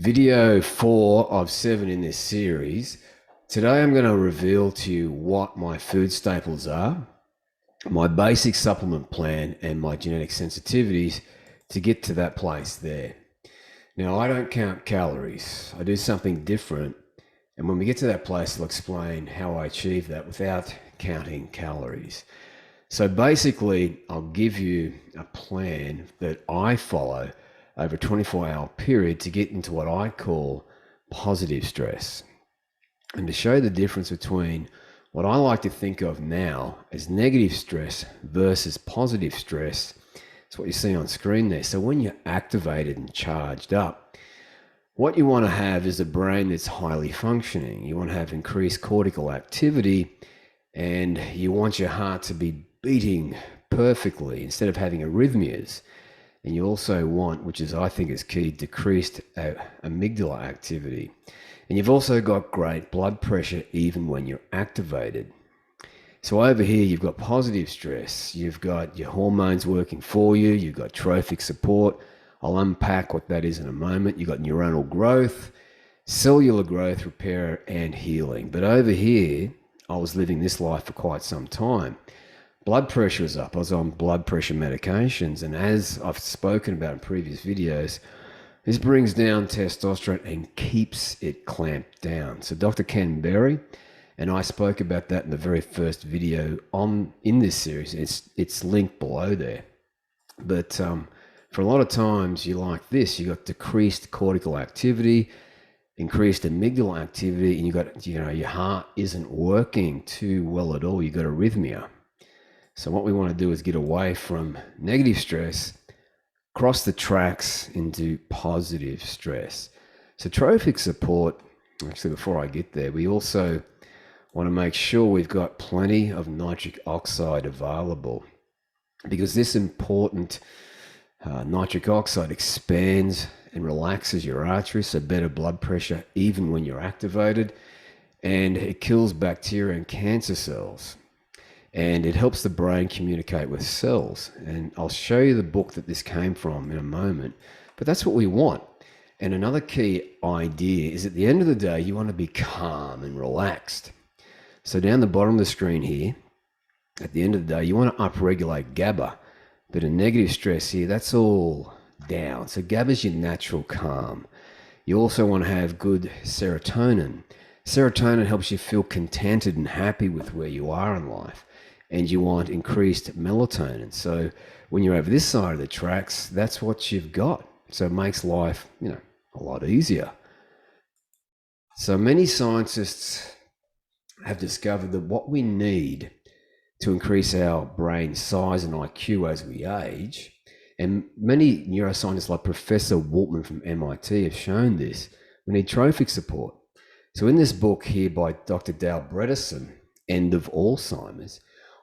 Video 4 of 7 in this series. Today I'm going to reveal to you what my food staples are, my basic supplement plan, and my genetic sensitivities to get to that place there. Now, I don't count calories. I do something different. And when we get to that place, I'll explain how I achieve that without counting calories. So basically, I'll give you a plan that I follow over a 24-hour period to get into what I call positive stress. And to show the difference between what I like to think of now as negative stress versus positive stress, it's what you see on screen there. So when you're activated and charged up, what you want to have is a brain that's highly functioning. You want to have increased cortical activity, and you want your heart to be beating perfectly instead of having arrhythmias. And you also want, which is I think is key, decreased amygdala activity. And you've also got great blood pressure even when you're activated. So over here, you've got positive stress. You've got your hormones working for you. You've got trophic support. I'll unpack what that is in a moment. You've got neuronal growth, cellular growth, repair, and healing. But over here, I was living this life for quite some time. Blood pressure is up. I was on blood pressure medications. And as I've spoken about in previous videos, this brings down testosterone and keeps it clamped down. So Dr. Ken Berry and I spoke about that in the very first video in this series. It's linked below there. But for a lot of times you like this, you got decreased cortical activity, increased amygdala activity, and you got, your heart isn't working too well at all. You got arrhythmia. So what we want to do is get away from negative stress, cross the tracks into positive stress. So trophic support, actually before I get there, we also want to make sure we've got plenty of nitric oxide available, because this important nitric oxide expands and relaxes your arteries, so better blood pressure even when you're activated, and it kills bacteria and cancer cells. And it helps the brain communicate with cells. And I'll show you the book that this came from in a moment. But that's what we want. And another key idea is at the end of the day, you want to be calm and relaxed. So down the bottom of the screen here, at the end of the day, you want to upregulate GABA. But in negative stress here, that's all down. So GABA is your natural calm. You also want to have good serotonin. Serotonin helps you feel contented and happy with where you are in life. And you want increased melatonin. So when you're over this side of the tracks, that's what you've got. So it makes life, a lot easier. So many scientists have discovered that what we need to increase our brain size and IQ as we age, and many neuroscientists like Professor Waltman from MIT have shown this, we need trophic support. So in this book here by Dr. Dale Bredesen, End of Alzheimer's,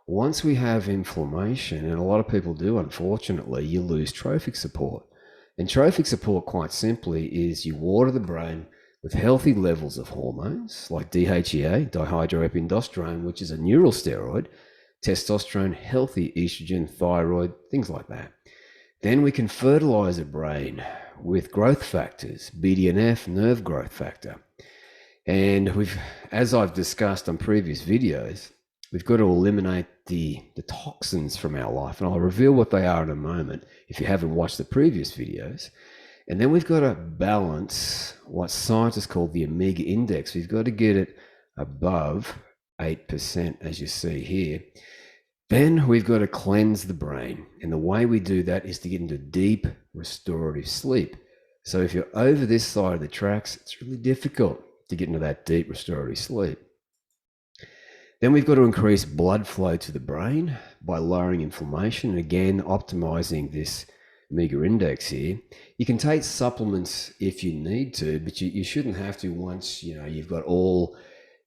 once we have inflammation, and a lot of people do, unfortunately, you lose trophic support. And trophic support, quite simply, is you water the brain with healthy levels of hormones like DHEA, dihydroepiandrosterone, which is a neural steroid, testosterone, healthy estrogen, thyroid, things like that. Then we can fertilize the brain with growth factors, BDNF, nerve growth factor. And as I've discussed on previous videos, we've got to eliminate the toxins from our life. And I'll reveal what they are in a moment if you haven't watched the previous videos. And then we've got to balance what scientists call the omega index. We've got to get it above 8%, as you see here. Then we've got to cleanse the brain. And the way we do that is to get into deep restorative sleep. So if you're over this side of the tracks, it's really difficult to get into that deep restorative sleep. Then we've got to increase blood flow to the brain by lowering inflammation and again optimizing this omega index here. You can take supplements if you need to, but you shouldn't have to once you've got all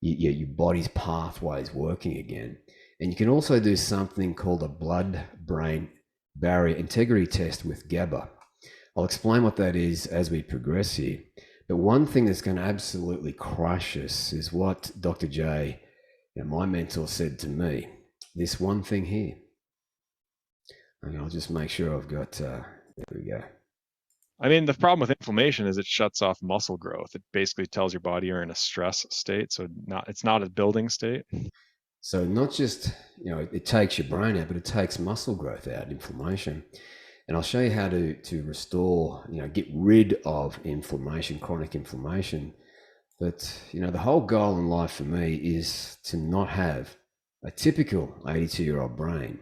your body's pathways working again. And you can also do something called a blood-brain barrier integrity test with GABA. I'll explain what that is as we progress here. But one thing that's going to absolutely crush us is what Dr. J, my mentor, said to me. This one thing here. And I'll just make sure I've got, there we go. I mean, the problem with inflammation is it shuts off muscle growth. It basically tells your body you're in a stress state, so it's not a building state. So not just, it takes your brain out, but it takes muscle growth out, inflammation. And I'll show you how to restore, get rid of inflammation, chronic inflammation. But, the whole goal in life for me is to not have a typical 82-year-old brain.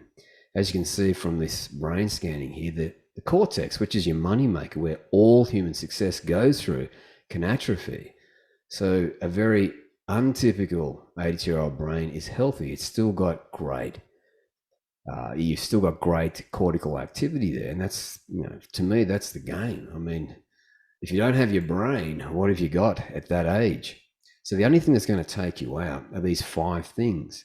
As you can see from this brain scanning here, the cortex, which is your money maker, where all human success goes through, can atrophy. So a very untypical 82-year-old brain is healthy. It's still got great, you've still got great cortical activity there. And that's, to me, that's the game. I mean, if you don't have your brain, what have you got at that age? So the only thing that's going to take you out are these 5 things.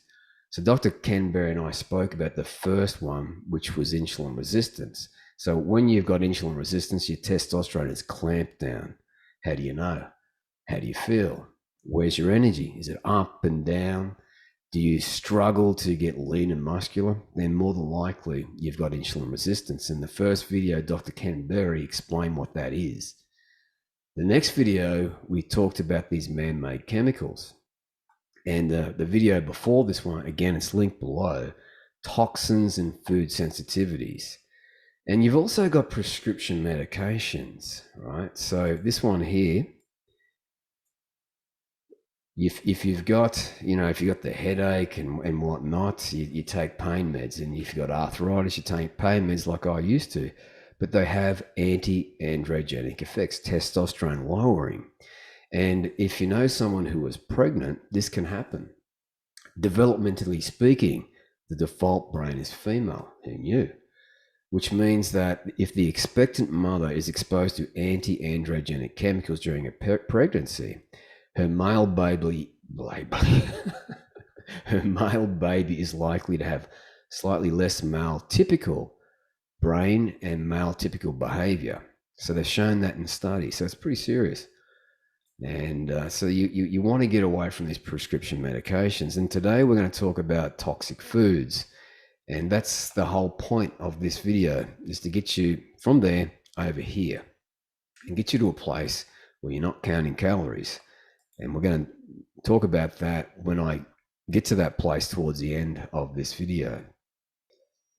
So Dr. Canberra and I spoke about the first one, which was insulin resistance. So when you've got insulin resistance, your testosterone is clamped down. How do you know? How do you feel? Where's your energy? Is it up and down? Do you struggle to get lean and muscular? Then more than likely you've got insulin resistance. In the first video, Dr. Canberra explained what that is. The next video, we talked about these man-made chemicals. And the video before this one, again, it's linked below, toxins and food sensitivities. And you've also got prescription medications, right? So this one here, if you've got, if you've got the headache and whatnot, you take pain meds. And if you've got arthritis, you take pain meds like I used to. But they have anti-androgenic effects, testosterone lowering. And if you know someone who was pregnant, this can happen. Developmentally speaking, the default brain is female. Who knew? Which means that if the expectant mother is exposed to anti-androgenic chemicals during a pregnancy, her male baby her male baby is likely to have slightly less male typical brain and male typical behavior. So they've shown that in studies. So it's pretty serious. And so you want to get away from these prescription medications. And today we're going to talk about toxic foods. And that's the whole point of this video, is to get you from there over here and get you to a place where you're not counting calories. And we're going to talk about that when I get to that place towards the end of this video.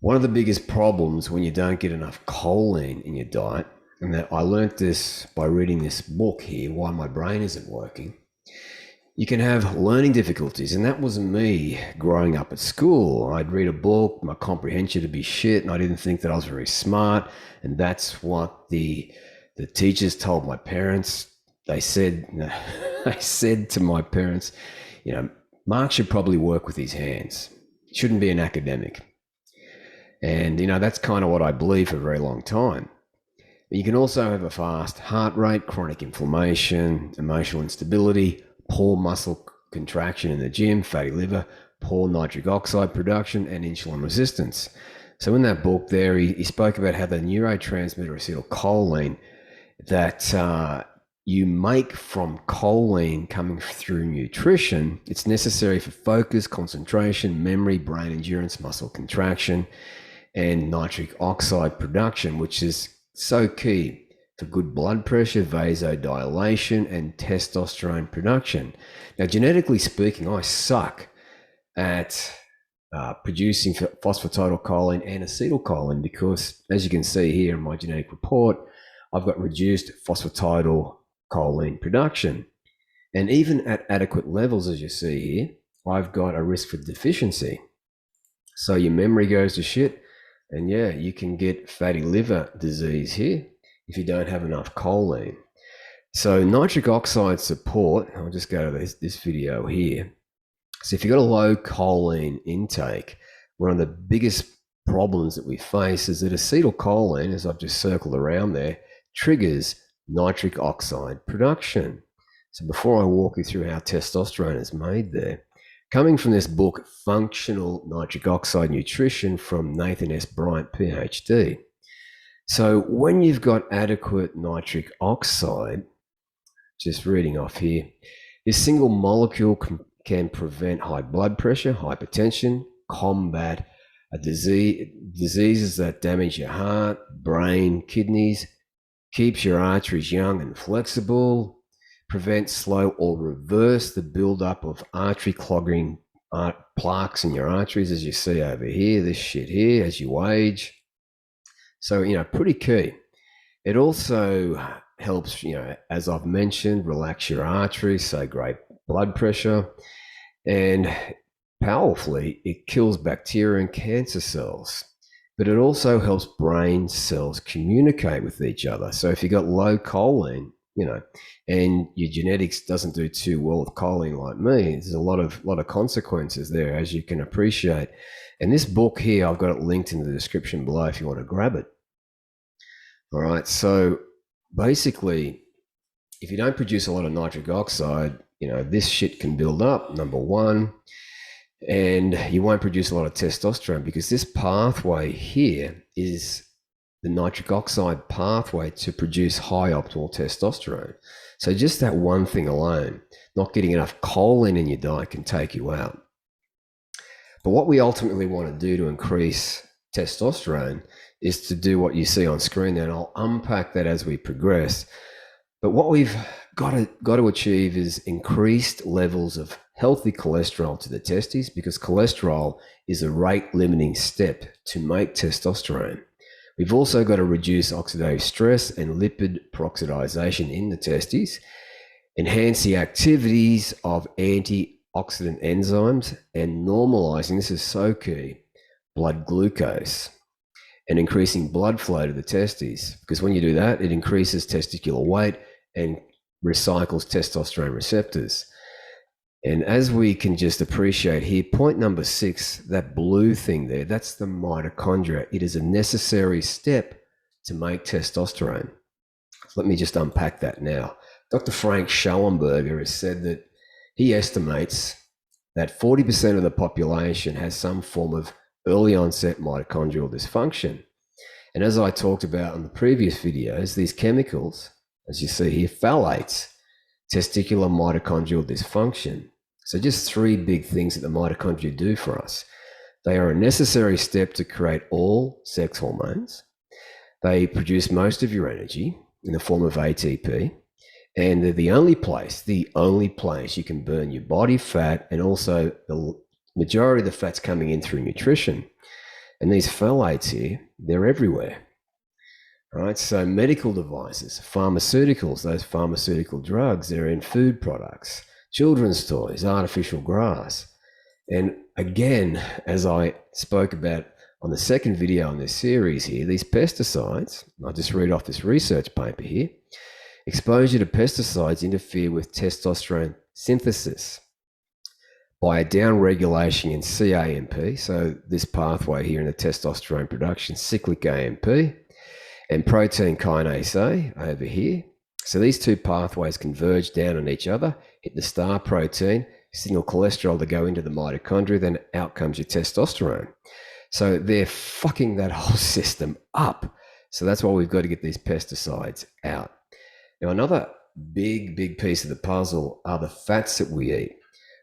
One of the biggest problems when you don't get enough choline in your diet, and that I learned this by reading this book here, Why My Brain Isn't Working, you can have learning difficulties. And that was me growing up at school. I'd read a book, my comprehension would be shit, and I didn't think that I was very smart. And that's what the teachers told my parents. They said, I said to my parents, Mark should probably work with his hands. Shouldn't be an academic. And, that's kind of what I believed for a very long time. But you can also have a fast heart rate, chronic inflammation, emotional instability, poor muscle contraction in the gym, fatty liver, poor nitric oxide production, and insulin resistance. So in that book there, he spoke about how the neurotransmitter acetylcholine that you make from choline coming through nutrition, it's necessary for focus, concentration, memory, brain endurance, muscle contraction, and nitric oxide production, which is so key for good blood pressure, vasodilation, and testosterone production. Now, genetically speaking, I suck at producing phosphatidylcholine and acetylcholine because, as you can see here in my genetic report, I've got reduced phosphatidylcholine production. And even at adequate levels, as you see here, I've got a risk for deficiency. So your memory goes to shit. And yeah, you can get fatty liver disease here if you don't have enough choline. So nitric oxide support, I'll just go to this video here. So if you've got a low choline intake, one of the biggest problems that we face is that acetylcholine, as I've just circled around there, triggers nitric oxide production. So before I walk you through how testosterone is made there, coming from this book, Functional Nitric Oxide Nutrition from Nathan S. Bryant, PhD. So when you've got adequate nitric oxide, just reading off here, this single molecule can prevent high blood pressure, hypertension, combat diseases that damage your heart, brain, kidneys, keeps your arteries young and flexible, prevents, slow, or reverse the buildup of artery clogging plaques in your arteries, as you see over here, this shit here, as you age. So, pretty key. It also helps, as I've mentioned, relax your arteries, so great blood pressure. And powerfully, it kills bacteria and cancer cells. But it also helps brain cells communicate with each other. So if you've got low choline, and your genetics doesn't do too well with choline like me, there's a lot of consequences there, as you can appreciate. And this book here, I've got it linked in the description below if you want to grab it. All right. So basically, if you don't produce a lot of nitric oxide, this shit can build up, number one, and you won't produce a lot of testosterone because this pathway here is the nitric oxide pathway to produce high optimal testosterone. So just that one thing alone, not getting enough choline in your diet, can take you out. But what we ultimately want to do to increase testosterone is to do what you see on screen there, and I'll unpack that as we progress. But what we've got to achieve is increased levels of healthy cholesterol to the testes, because cholesterol is a rate-limiting step to make testosterone. We've also got to reduce oxidative stress and lipid peroxidization in the testes, enhance the activities of antioxidant enzymes, and normalizing, this is so key, blood glucose, and increasing blood flow to the testes, because when you do that, it increases testicular weight and recycles testosterone receptors. And as we can just appreciate here, point number 6, that blue thing there, that's the mitochondria. It is a necessary step to make testosterone. Let me just unpack that now. Dr. Frank Schallenberger has said that he estimates that 40% of the population has some form of early onset mitochondrial dysfunction. And as I talked about in the previous videos, these chemicals, as you see here, phthalates, testicular mitochondrial dysfunction. So just 3 big things that the mitochondria do for us. They are a necessary step to create all sex hormones. They produce most of your energy in the form of ATP. And they're the only place you can burn your body fat, and also the majority of the fat's coming in through nutrition. And these phthalates here, they're everywhere. All right, so medical devices, pharmaceuticals, those pharmaceutical drugs, they're in food products, children's toys, artificial grass. And again, as I spoke about on the second video in this series here, these pesticides, I'll just read off this research paper here. Exposure to pesticides interfere with testosterone synthesis by a downregulation in cAMP, so this pathway here in the testosterone production, cyclic AMP, and protein kinase A over here. So these 2 pathways converge down on each other, hit the star protein, signal cholesterol to go into the mitochondria, then out comes your testosterone. So they're fucking that whole system up. So that's why we've got to get these pesticides out. Now, another big piece of the puzzle are the fats that we eat.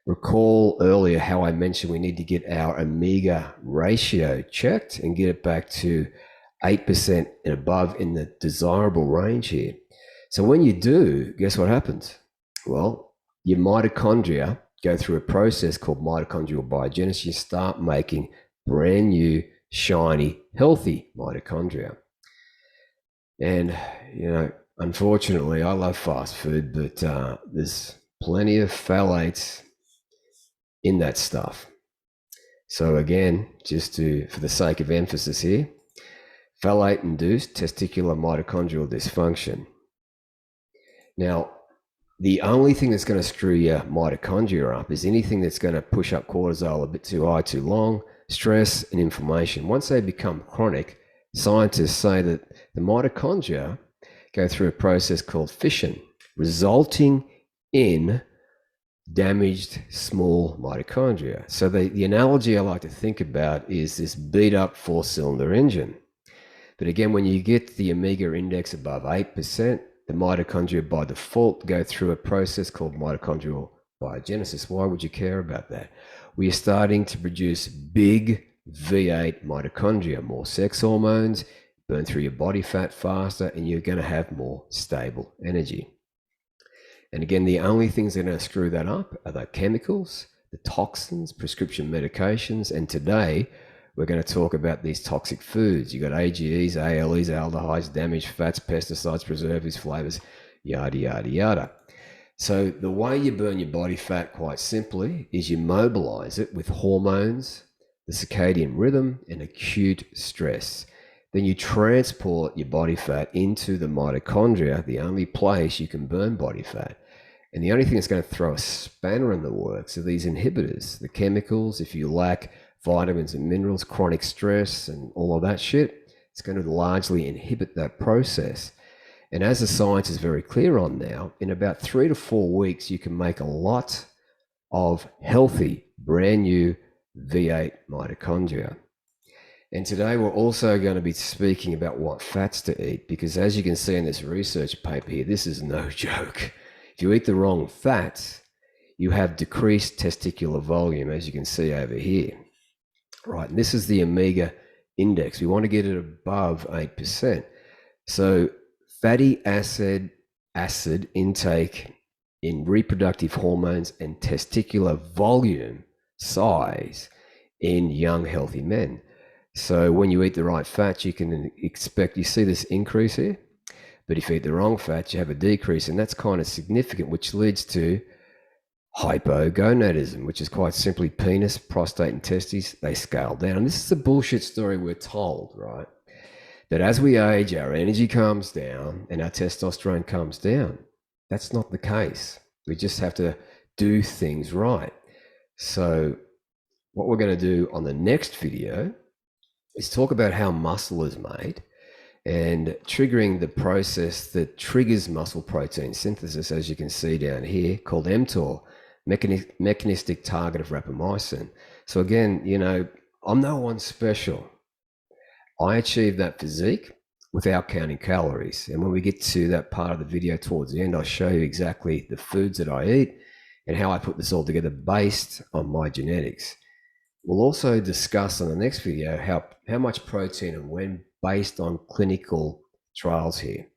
Recall earlier how I mentioned we need to get our omega ratio checked and get it back to 8% and above in the desirable range here. So when you do, guess what happens? Well, your mitochondria go through a process called mitochondrial biogenesis. You start making brand new, shiny, healthy mitochondria. And, unfortunately, I love fast food, but there's plenty of phthalates in that stuff. So again, just for the sake of emphasis here, phthalate-induced testicular mitochondrial dysfunction. Now, the only thing that's going to screw your mitochondria up is anything that's going to push up cortisol a bit too high, too long, stress and inflammation. Once they become chronic, scientists say that the mitochondria go through a process called fission, resulting in damaged small mitochondria. So the analogy I like to think about is this beat up 4-cylinder engine. But again, when you get the omega index above 8%, the mitochondria by default go through a process called mitochondrial biogenesis. Why would you care about that? We are starting to produce big V8 mitochondria, more sex hormones, burn through your body fat faster, and you're going to have more stable energy. And again, the only things that are going to screw that up are the chemicals, the toxins, prescription medications. And today, we're going to talk about these toxic foods. You've got AGEs, ALEs, aldehydes, damaged fats, pesticides, preservatives, flavors, yada, yada, yada. So the way you burn your body fat, quite simply, is you mobilize it with hormones, the circadian rhythm, and acute stress. Then you transport your body fat into the mitochondria, the only place you can burn body fat. And the only thing that's going to throw a spanner in the works are these inhibitors, the chemicals. If you lack vitamins and minerals, chronic stress, and all of that shit, it's going to largely inhibit that process. And as the science is very clear on now, in about 3 to 4 weeks, you can make a lot of healthy, brand new V8 mitochondria. And today we're also going to be speaking about what fats to eat, because as you can see in this research paper here, this is no joke. If you eat the wrong fats, you have decreased testicular volume, as you can see over here. Right, and this is the omega index. We want to get it above 8%. So fatty acid intake in reproductive hormones and testicular volume size in young, healthy men. So when you eat the right fats, you can expect, you see this increase here, but if you eat the wrong fats, you have a decrease, and that's kind of significant, which leads to hypogonadism, which is quite simply penis, prostate, and testes, they scale down. And this is the bullshit story we're told, right? That as we age, our energy comes down and our testosterone comes down. That's not the case. We just have to do things right. So what we're going to do on the next video is talk about how muscle is made and triggering the process that triggers muscle protein synthesis, as you can see down here, called mTOR, mechanistic target of rapamycin. So again, you know, I'm no one special. I achieved that physique without counting calories. And when we get to that part of the video towards the end, I'll show you exactly the foods that I eat and how I put this all together based on my genetics. We'll also discuss on the next video how much protein and when, based on clinical trials here.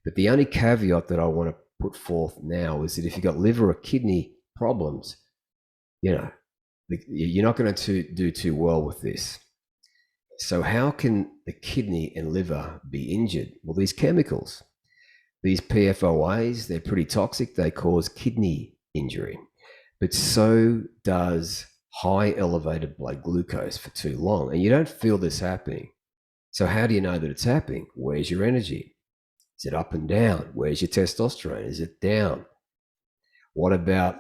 But the only caveat that I want to put forth now is that if you've got liver or kidney problems, you know, you're not going to do too well with this. So how can the kidney and liver be injured? Well, these chemicals, these PFOAs, they're pretty toxic. They cause kidney injury. But so does high elevated blood glucose for too long. And you don't feel this happening. So how do you know that it's happening? Where's your energy? Is it up and down? Where's your testosterone? Is it down? What about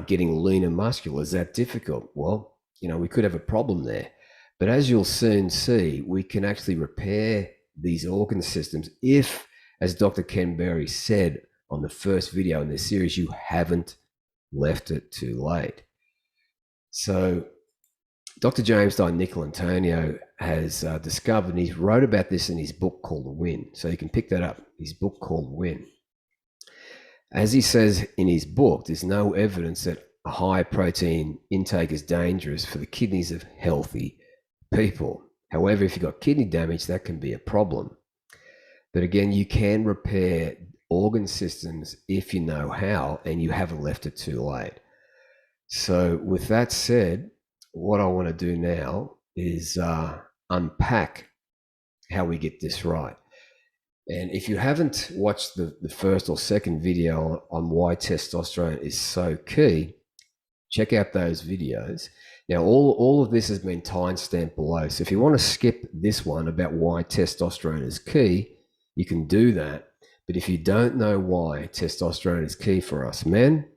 getting lean and muscular? Is that difficult? Well, you know, we could have a problem there. But as you'll soon see, we can actually repair these organ systems if, as Dr. Ken Berry said on the first video in this series, you haven't left it too late. So Dr. James DiNicolantonio has discovered, and he wrote about this in his book called Win. So you can pick that up, his book called Win. As he says in his book, there's no evidence that a high protein intake is dangerous for the kidneys of healthy people. However, if you've got kidney damage, that can be a problem. But again, you can repair organ systems if you know how, and you haven't left it too late. So with that said, what I want to do now is unpack how we get this right. And if you haven't watched the first or second video on why testosterone is so key, check out those videos. Now, all of this has been timestamped below. So if you want to skip this one about why testosterone is key, you can do that. But if you don't know why testosterone is key for us men,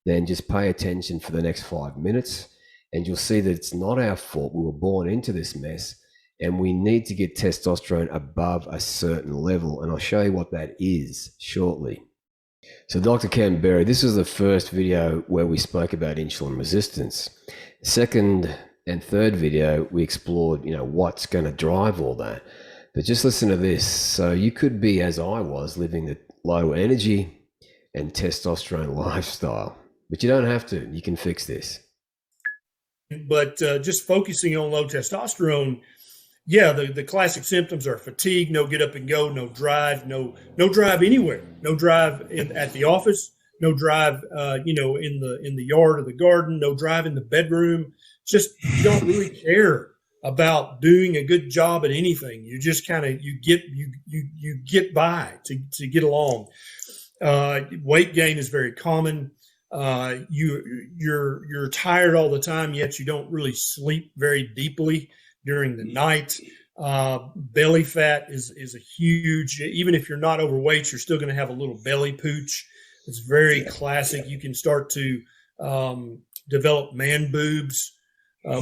then just pay attention for the next 5 minutes and you'll see that it's not our fault. We were born into this mess and we need to get testosterone above a certain level. And I'll show you what that is shortly. So Dr. Ken Berry, this is the first video where we spoke about insulin resistance. Second and third video, we explored, what's going to drive all that. But just listen to this. So you could be, as I was, living the low energy and testosterone lifestyle, but you don't have to. You can fix this. But just focusing on low testosterone yeah, the classic symptoms are fatigue, no get up and go, no drive, no drive anywhere, no drive at the office, no drive, in the yard or the garden, no drive in the bedroom. Just you don't really care about doing a good job at anything. You just kind of you get by to get along. Weight gain is very common. You're tired all the time, yet you don't really sleep very deeply during the night. Belly fat is a huge. Even if you're not overweight, you're still going to have a little belly pooch. It's very classic. You can start to develop man boobs,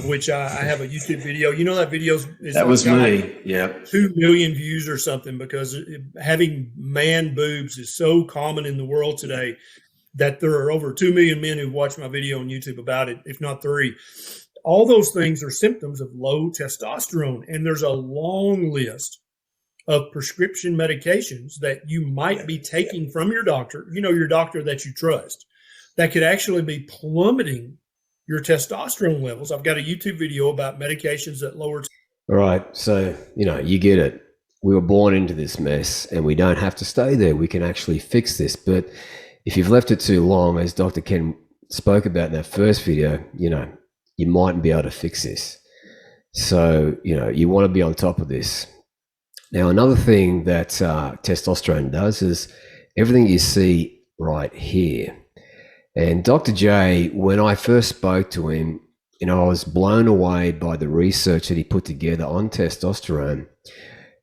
which I have a YouTube video. You know that video is That was me. Yeah. 2 million views or something, because having man boobs is so common in the world today that there are over 2 million men who've watched my video on YouTube about it, if not 3. All those things are symptoms of low testosterone. And there's a long list of prescription medications that you might be taking from your doctor, your doctor that you trust, that could actually be plummeting your testosterone levels. I've got a YouTube video about medications that lower. All right. So, you get it. We were born into this mess and we don't have to stay there. We can actually fix this. But if you've left it too long, as Dr. Ken spoke about in that first video, you mightn't be able to fix this. So, you want to be on top of this. Now, another thing that testosterone does is everything you see right here. And Dr. J, when I first spoke to him, I was blown away by the research that he put together on testosterone.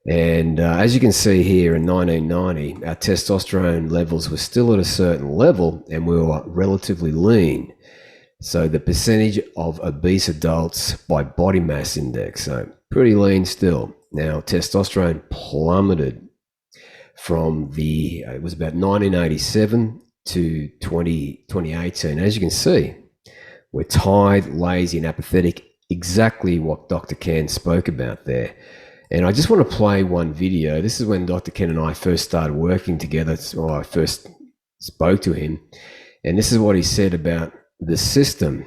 And as you can see here in 1990, our testosterone levels were still at a certain level and we were relatively lean. So the percentage of obese adults by body mass index, so pretty lean still. Now, testosterone plummeted from it was about 1987 to 2018. As you can see, we're tired, lazy, and apathetic, exactly what Dr. Ken spoke about there. And I just want to play one video. This is when Dr. Ken and I first started working together, or I first spoke to him. And this is what he said about the system.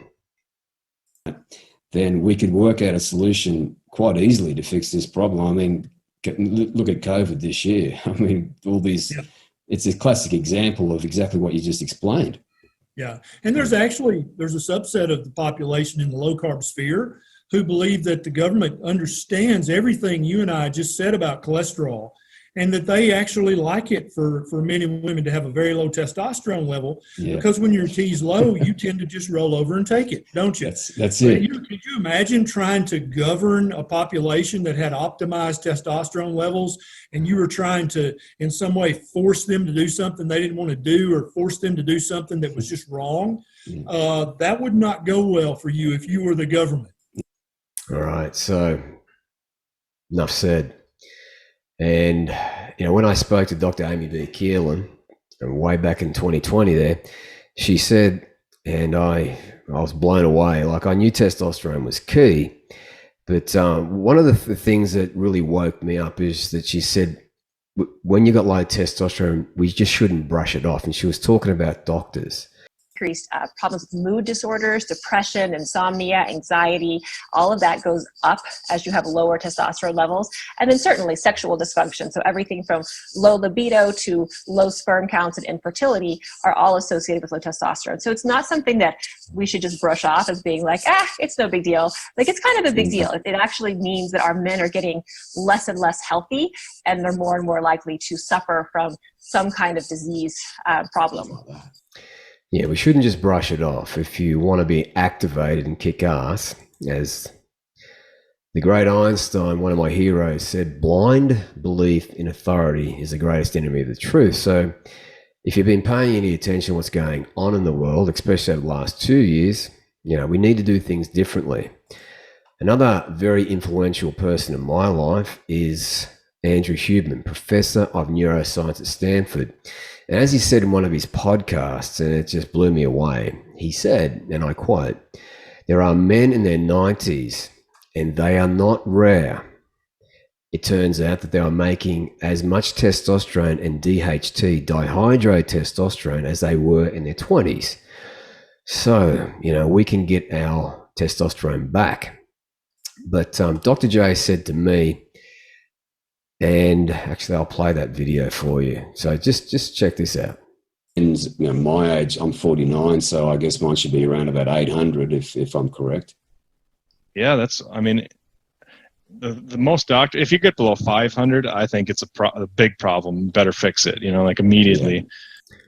Then we could work out a solution quite easily to fix this problem. I mean, look at COVID this year. I mean, all these, it's a classic example of exactly what you just explained. Yeah. And there's a subset of the population in the low carb sphere who believe that the government understands everything you and I just said about cholesterol, and that they actually like it for men and women to have a very low testosterone level, because when your T's low, you tend to just roll over and take it, don't you? That's it. Could you imagine trying to govern a population that had optimized testosterone levels, and you were trying to, in some way, force them to do something they didn't want to do, or force them to do something that was just wrong? That would not go well for you if you were the government. All right. So enough said. And, when I spoke to Dr. Amy B. Keelan way back in 2020 there, she said, and I was blown away, like I knew testosterone was key, but one of the things that really woke me up is that she said, when you got low testosterone, we just shouldn't brush it off. And she was talking about doctors. Increased problems with mood disorders, depression, insomnia, anxiety, all of that goes up as you have lower testosterone levels. And then certainly sexual dysfunction. So everything from low libido to low sperm counts and infertility are all associated with low testosterone. So it's not something that we should just brush off as being like, it's no big deal. Like, it's kind of a big deal. It actually means that our men are getting less and less healthy, and they're more and more likely to suffer from some kind of disease problem. Yeah, we shouldn't just brush it off. If you want to be activated and kick ass, as the great Einstein, one of my heroes, said, blind belief in authority is the greatest enemy of the truth. So if you've been paying any attention to what's going on in the world, especially over the last 2 years, we need to do things differently. Another very influential person in my life is Andrew Huberman, professor of neuroscience at Stanford. And as he said in one of his podcasts, and it just blew me away, he said, and I quote, "There are men in their 90s, and they are not rare. It turns out that they are making as much testosterone and DHT, dihydrotestosterone, as they were in their 20s. So, we can get our testosterone back." But Dr. J said to me, and actually I'll play that video for you. So just check this out. And my age, I'm 49, so I guess mine should be around about 800 if I'm correct. Yeah, that's, I mean, the most doctor, if you get below 500, I think it's a big problem. Better fix it, like immediately. Yeah.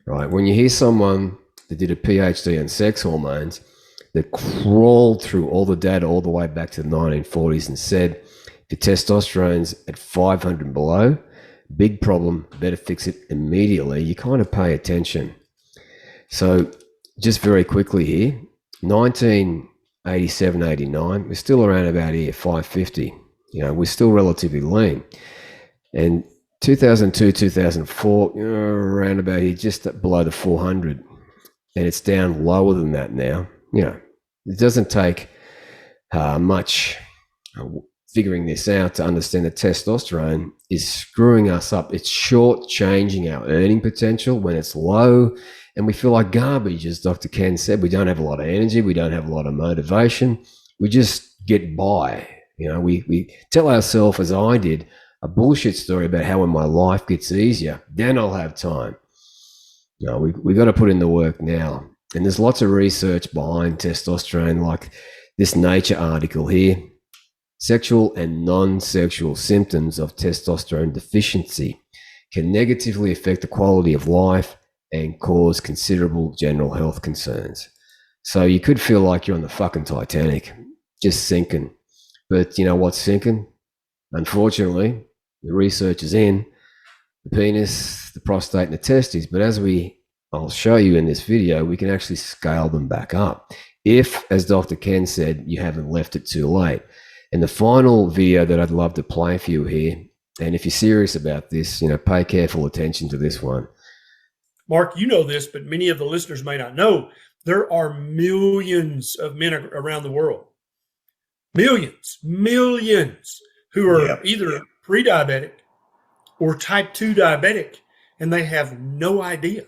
Right. When you hear someone that did a PhD in sex hormones that crawled through all the data all the way back to the 1940s and said, if your testosterone's at 500 and below, big problem, better fix it immediately, you kind of pay attention. So just very quickly here, 1987, 89, we're still around about here, 550. We're still relatively lean. And 2002, 2004, around about here, just below the 400. And it's down lower than that now. It doesn't take much figuring this out to understand that testosterone is screwing us up. It's short-changing our earning potential when it's low, and we feel like garbage, as Dr. Ken said. We don't have a lot of energy. We don't have a lot of motivation. We just get by. We tell ourselves, as I did, a bullshit story about how when my life gets easier, then I'll have time. We got to put in the work now. And there's lots of research behind testosterone, like this Nature article here. Sexual and non-sexual symptoms of testosterone deficiency can negatively affect the quality of life and cause considerable general health concerns. So you could feel like you're on the fucking Titanic, just sinking. But you know what's sinking? Unfortunately, the research is in the penis, the prostate, and the testes. But as I'll show you in this video, we can actually scale them back up. If, as Dr. Ken said, you haven't left it too late. And the final video that I'd love to play for you here, and if you're serious about this, pay careful attention to this one. Mark, you know this, but many of the listeners may not know, there are millions of men around the world, millions who are either pre-diabetic or type 2 diabetic, and they have no idea.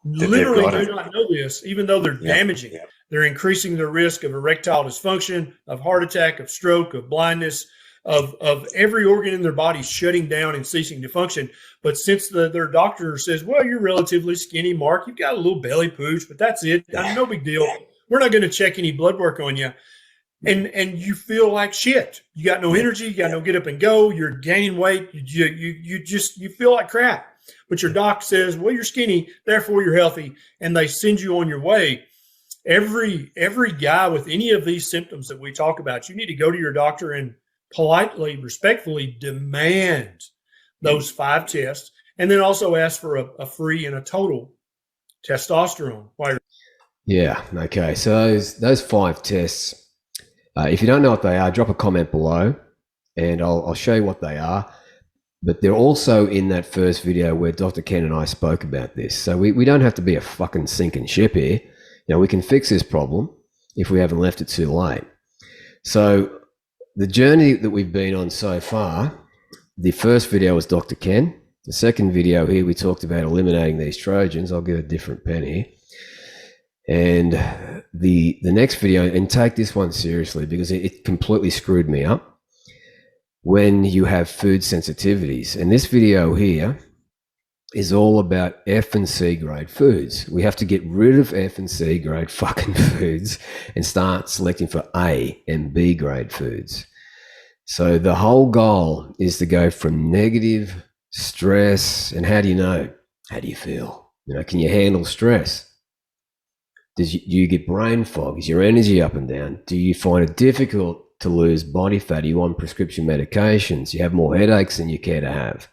Literally do not know this, even though they're damaging. They're increasing their risk of erectile dysfunction, of heart attack, of stroke, of blindness, of every organ in their body shutting down and ceasing to function. But since their doctor says, well, you're relatively skinny, Mark, you've got a little belly pooch, but that's it. No big deal. We're not going to check any blood work on you. And you feel like shit. You got no energy. You got no get up and go. You're gaining weight. You feel like crap. But your doc says, well, you're skinny, therefore you're healthy, and they send you on your way. Every guy with any of these symptoms that we talk about, you need to go to your doctor and politely, respectfully demand those 5 tests, and then also ask for a free and a total testosterone. Yeah. Okay. So those 5 tests, if you don't know what they are, drop a comment below, and I'll show you what they are. But they're also in that first video where Dr. Ken and I spoke about this. So we don't have to be a fucking sinking ship here. We can fix this problem if we haven't left it too late. So the journey that we've been on so far, the first video was Dr. Ken. The second video here, we talked about eliminating these Trojans. I'll get a different pen here. And the next video, and take this one seriously because it completely screwed me up. When you have food sensitivities, and this video here is all about F and C grade foods. We have to get rid of F and C grade fucking foods and start selecting for A and B grade foods. So the whole goal is to go from negative stress, and how do you know? How do you feel? Can you handle stress? Do you get brain fog? Is your energy up and down? Do you find it difficult to lose body fat? Are you on prescription medications? You have more headaches than you care to have?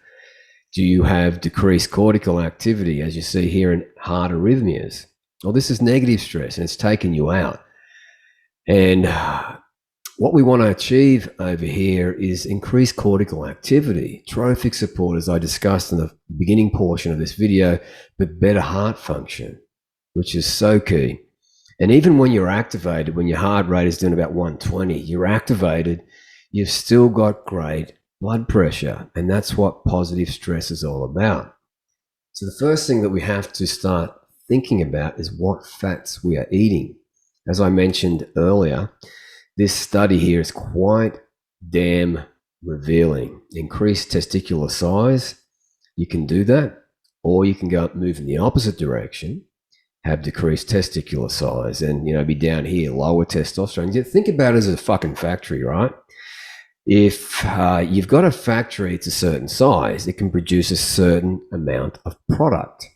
Do you have decreased cortical activity, as you see here in heart arrhythmias? Well, this is negative stress, and it's taken you out. And what we want to achieve over here is increased cortical activity, trophic support, as I discussed in the beginning portion of this video, but better heart function, which is so key. And even when you're activated, when your heart rate is doing about 120, you're activated, you've still got great blood pressure. And that's what positive stress is all about. So the first thing that we have to start thinking about is what fats we are eating. As I mentioned earlier, this study here is quite damn revealing. Increase testicular size, you can do that, or you can go move in the opposite direction, have decreased testicular size, and be down here, lower testosterone. You think about it as a fucking factory, right? If you've got a factory, it's a certain size, it can produce a certain amount of product.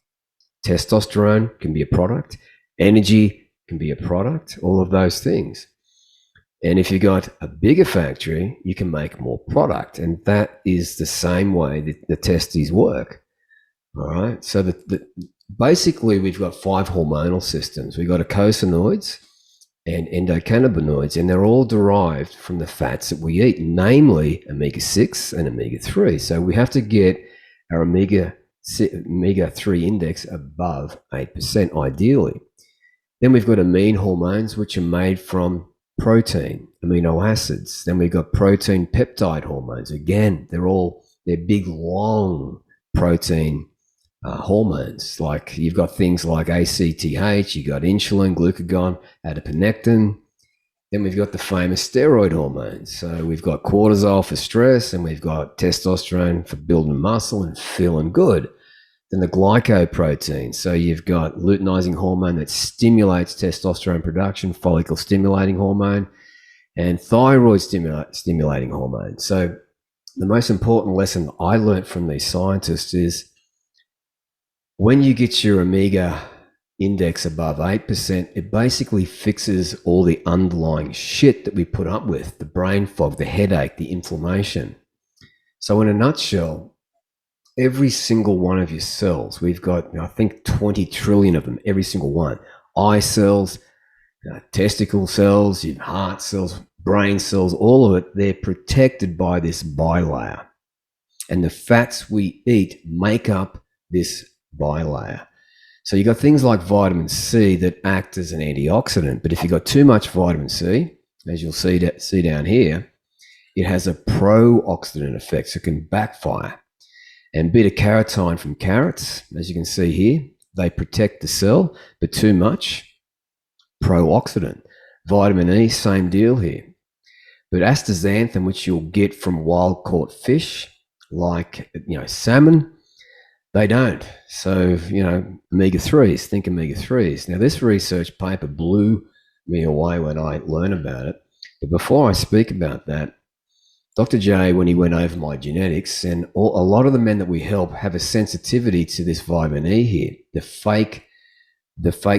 Testosterone can be a product, energy can be a product, all of those things. And if you've got a bigger factory, you can make more product. And that is the same way that the testes work. All right. So basically, we've got 5 hormonal systems. We've got eicosanoids and endocannabinoids, and they're all derived from the fats that we eat, namely omega-6 and omega-3. So we have to get our omega-3 index above 8%, ideally. Then we've got amine hormones, which are made from protein, amino acids. Then we've got protein peptide hormones. Again, they're big, long protein hormones. Like you've got things like ACTH, you've got insulin, glucagon, adiponectin. Then we've got the famous steroid hormones. So we've got cortisol for stress, and we've got testosterone for building muscle and feeling good. Then the glycoprotein. So you've got luteinizing hormone that stimulates testosterone production, follicle stimulating hormone, and thyroid stimulating hormone. So the most important lesson I learned from these scientists is when you get your omega index above 8%, it basically fixes all the underlying shit that we put up with, the brain fog, the headache, the inflammation. So in a nutshell, every single one of your cells, we've got, I think, 20 trillion of them, every single one. Eye cells, testicle cells, your heart cells, brain cells, all of it, they're protected by this bilayer. And the fats we eat make up this bilayer. So you've got things like vitamin C that act as an antioxidant, but if you've got too much vitamin C, as you'll see down here, it has a pro-oxidant effect, so it can backfire. And beta-carotene from carrots, as you can see here, they protect the cell, but too much, pro-oxidant. Vitamin E, same deal here. But astaxanthin, which you'll get from wild-caught fish, like salmon, they don't. So, omega-3s, think omega-3s. Now, this research paper blew me away when I learned about it. But before I speak about that, Dr. J, when he went over my genetics, and a lot of the men that we help have a sensitivity to this vitamin E here. The fake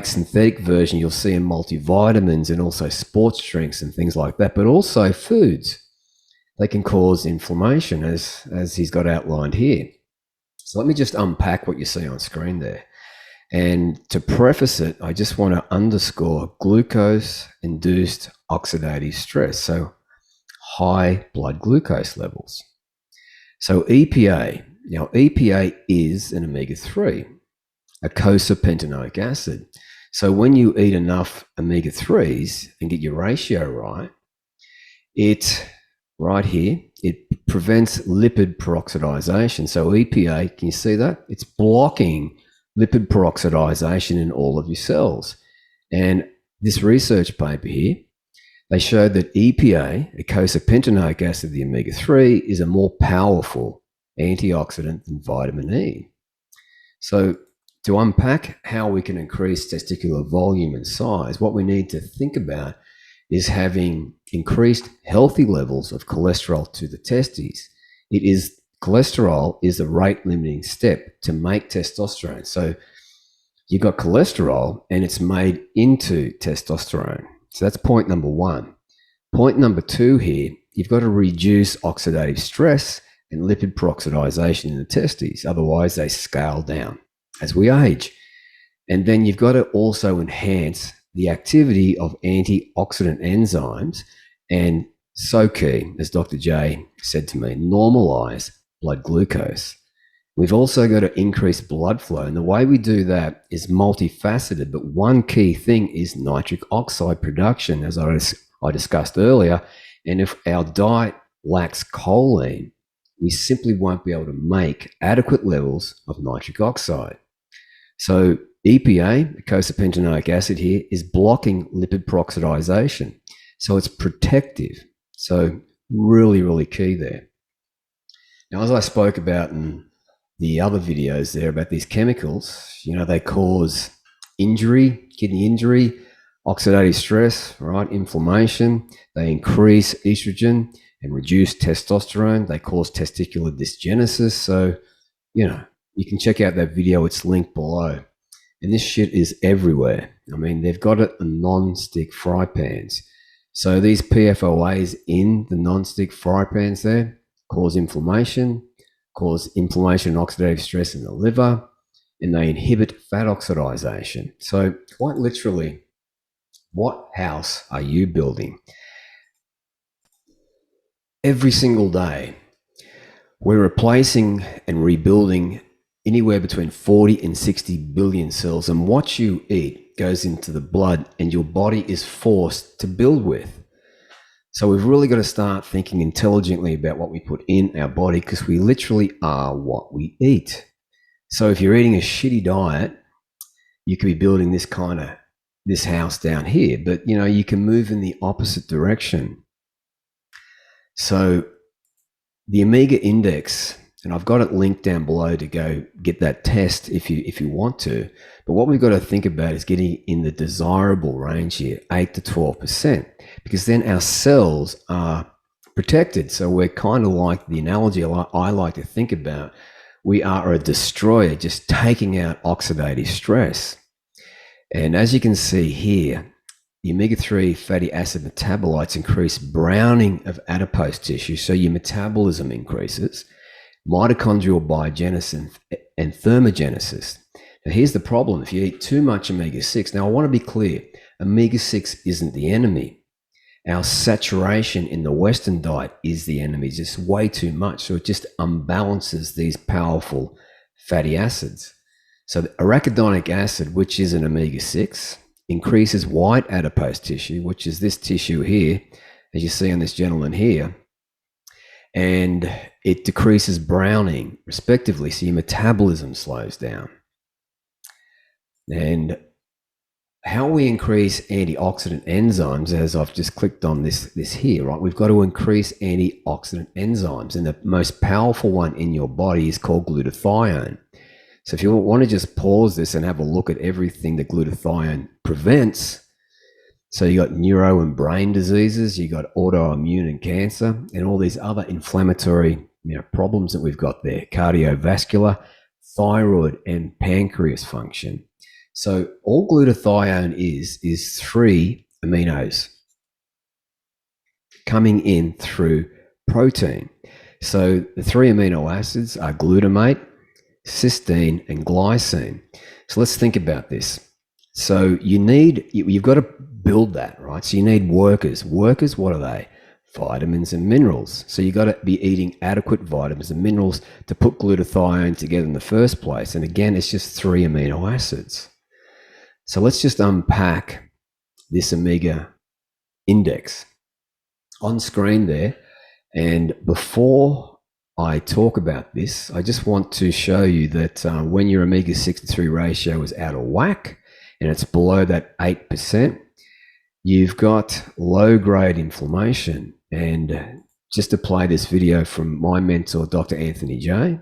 synthetic version you'll see in multivitamins and also sports drinks and things like that, but also foods. They can cause inflammation, as he's got outlined here. So let me just unpack what you see on screen there. And to preface it, I just want to underscore glucose-induced oxidative stress. So high blood glucose levels. So EPA. Now, EPA is an omega-3, eicosapentaenoic acid. So when you eat enough omega-3s and get your ratio right, right here, it prevents lipid peroxidization. So EPA, can you see that? It's blocking lipid peroxidization in all of your cells. And this research paper here, they showed that EPA, eicosapentaenoic acid, the omega-3, is a more powerful antioxidant than vitamin E. So to unpack how we can increase testicular volume and size, what we need to think about is having increased healthy levels of cholesterol to the testes. Cholesterol is a rate limiting step to make testosterone. So you've got cholesterol and it's made into testosterone. So that's point number 1. Point number 2 here, you've got to reduce oxidative stress and lipid peroxidization in the testes. Otherwise, they scale down as we age. And then you've got to also enhance the activity of antioxidant enzymes. And so key, as Dr. J said to me, normalize blood glucose. We've also got to increase blood flow. And the way we do that is multifaceted. But one key thing is nitric oxide production, as I discussed earlier. And if our diet lacks choline, we simply won't be able to make adequate levels of nitric oxide. So EPA, eicosapentaenoic acid here, is blocking lipid peroxidization. So it's protective. So Really, really key there. Now, as I spoke about in the other videos there about these chemicals, they cause injury, kidney injury, oxidative stress, right? Inflammation. They increase estrogen and reduce testosterone. They cause testicular dysgenesis. So, you can check out that video. It's linked below. And this shit is everywhere. I mean, they've got it in non-stick fry pans. So these PFOAs in the non-stick fry pans there cause inflammation and oxidative stress in the liver, and they inhibit fat oxidation. So quite literally, what house are you building? Every single day, we're replacing and rebuilding anywhere between 40 and 60 billion cells, and what you eat goes into the blood and your body is forced to build with. So we've really got to start thinking intelligently about what we put in our body, because we literally are what we eat. So if you're eating a shitty diet, you could be building this house down here, but you can move in the opposite direction. So the omega index, and I've got it linked down below to go get that test if you want to. But what we've got to think about is getting in the desirable range here, 8 to 12%, because then our cells are protected. So we're kind of like the analogy I like to think about. We are a destroyer, just taking out oxidative stress. And as you can see here, the omega-3 fatty acid metabolites increase browning of adipose tissue, so your metabolism increases, mitochondrial biogenesis and thermogenesis. Now, here's the problem. If you eat too much omega-6, now I want to be clear, omega-6 isn't the enemy. Our saturation in the Western diet is the enemy. It's just way too much, so it just unbalances these powerful fatty acids. So the arachidonic acid, which is an omega-6, increases white adipose tissue, which is this tissue here, as you see on this gentleman here, and it decreases browning, respectively, so your metabolism slows down. And how we increase antioxidant enzymes, as I've just clicked on this here, right? We've got to increase antioxidant enzymes, and the most powerful one in your body is called glutathione. So if you want to just pause this and have a look at everything that glutathione prevents, so you got neuro and brain diseases, you got autoimmune and cancer, and all these other inflammatory problems that we've got there, cardiovascular, thyroid, and pancreas function. So all glutathione is 3 aminos coming in through protein. So the 3 amino acids are glutamate, cysteine, and glycine. So let's think about this. So you've got to build that, right? So you need workers. Workers, what are they? Vitamins and minerals. So you've got to be eating adequate vitamins and minerals to put glutathione together in the first place. And again, it's just 3 amino acids. So let's just unpack this omega index on screen there. And before I talk about this, I just want to show you that when your omega-6 to 3 ratio is out of whack and it's below that 8%, you've got low-grade inflammation. And just to play this video from my mentor, Dr. Anthony J.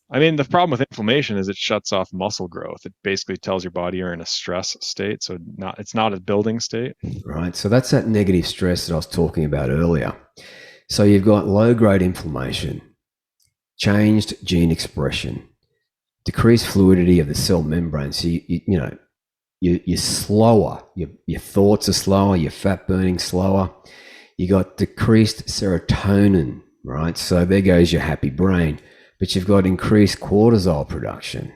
I mean, the problem with inflammation is it shuts off muscle growth. It basically tells your body you're in a stress state, so it's not a building state. Right, so that's that negative stress that I was talking about earlier. So you've got low-grade inflammation, changed gene expression, decreased fluidity of the cell membrane. So you're slower. Your thoughts are slower. Your fat burning slower. You got decreased serotonin, right? So there goes your happy brain. But you've got increased cortisol production.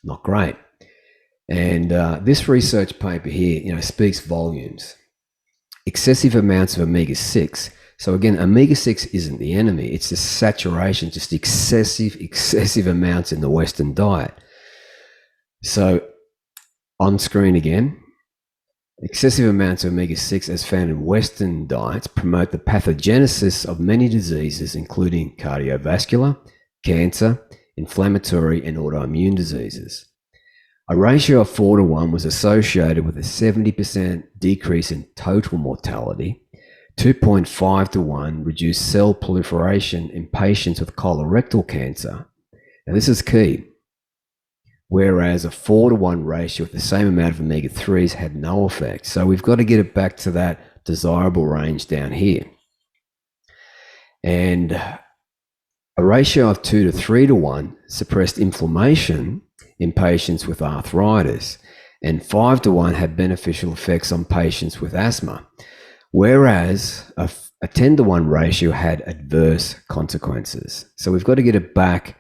Not great. And this research paper here, speaks volumes. Excessive amounts of omega-6. So again, omega-6 isn't the enemy. It's the saturation, just excessive amounts in the Western diet. So on screen again, excessive amounts of omega-6 as found in Western diets promote the pathogenesis of many diseases, including cardiovascular, cancer, inflammatory, and autoimmune diseases. A ratio of 4 to 1 was associated with a 70% decrease in total mortality, 2.5 to 1 reduced cell proliferation in patients with colorectal cancer. Now, this is key. Whereas a 4 to 1 ratio with the same amount of omega-3s had no effect. So we've got to get it back to that desirable range down here. And a ratio of 2 to 3 to 1 suppressed inflammation in patients with arthritis, and 5 to 1 had beneficial effects on patients with asthma, whereas a 10 to 1 ratio had adverse consequences. So we've got to get it back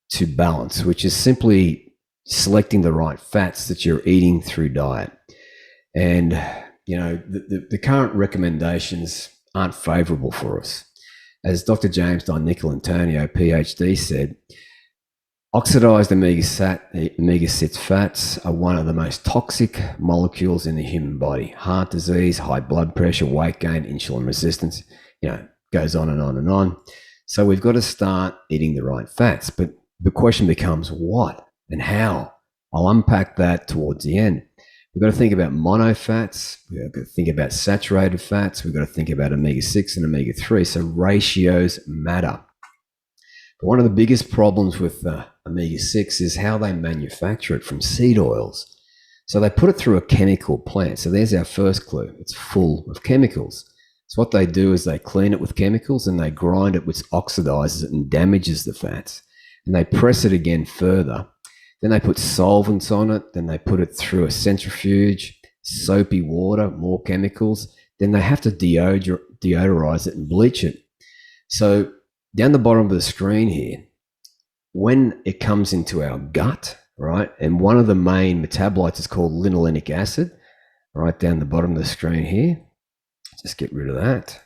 to balance, which is simply selecting the right fats that you're eating through diet. And, you know, the current recommendations aren't favorable for us. As Dr. James Di-Nicolantonio, PhD, said, oxidized omega-6 fats are one of the most toxic molecules in the human body. Heart disease, high blood pressure, weight gain, insulin resistance, you know, goes on and on and on. So we've got to start eating the right fats. But the question becomes what and how? I'll unpack that towards the end. We've got to think about monofats. We've got to think about saturated fats. We've got to think about omega-6 and omega-3. So ratios matter. But one of the biggest problems with omega-6 is how they manufacture it from seed oils. So they put it through a chemical plant. So there's our first clue. It's full of chemicals. So what they do is they clean it with chemicals and they grind it, which oxidizes it and damages the fats. And they press it again further. Then they put solvents on it. Then they put it through a centrifuge, soapy water, more chemicals. Then they have to deodorize it and bleach it. So down the bottom of the screen here, when it comes into our gut, right, and one of the main metabolites is called linolenic acid, right down the bottom of the screen here. Just get rid of that.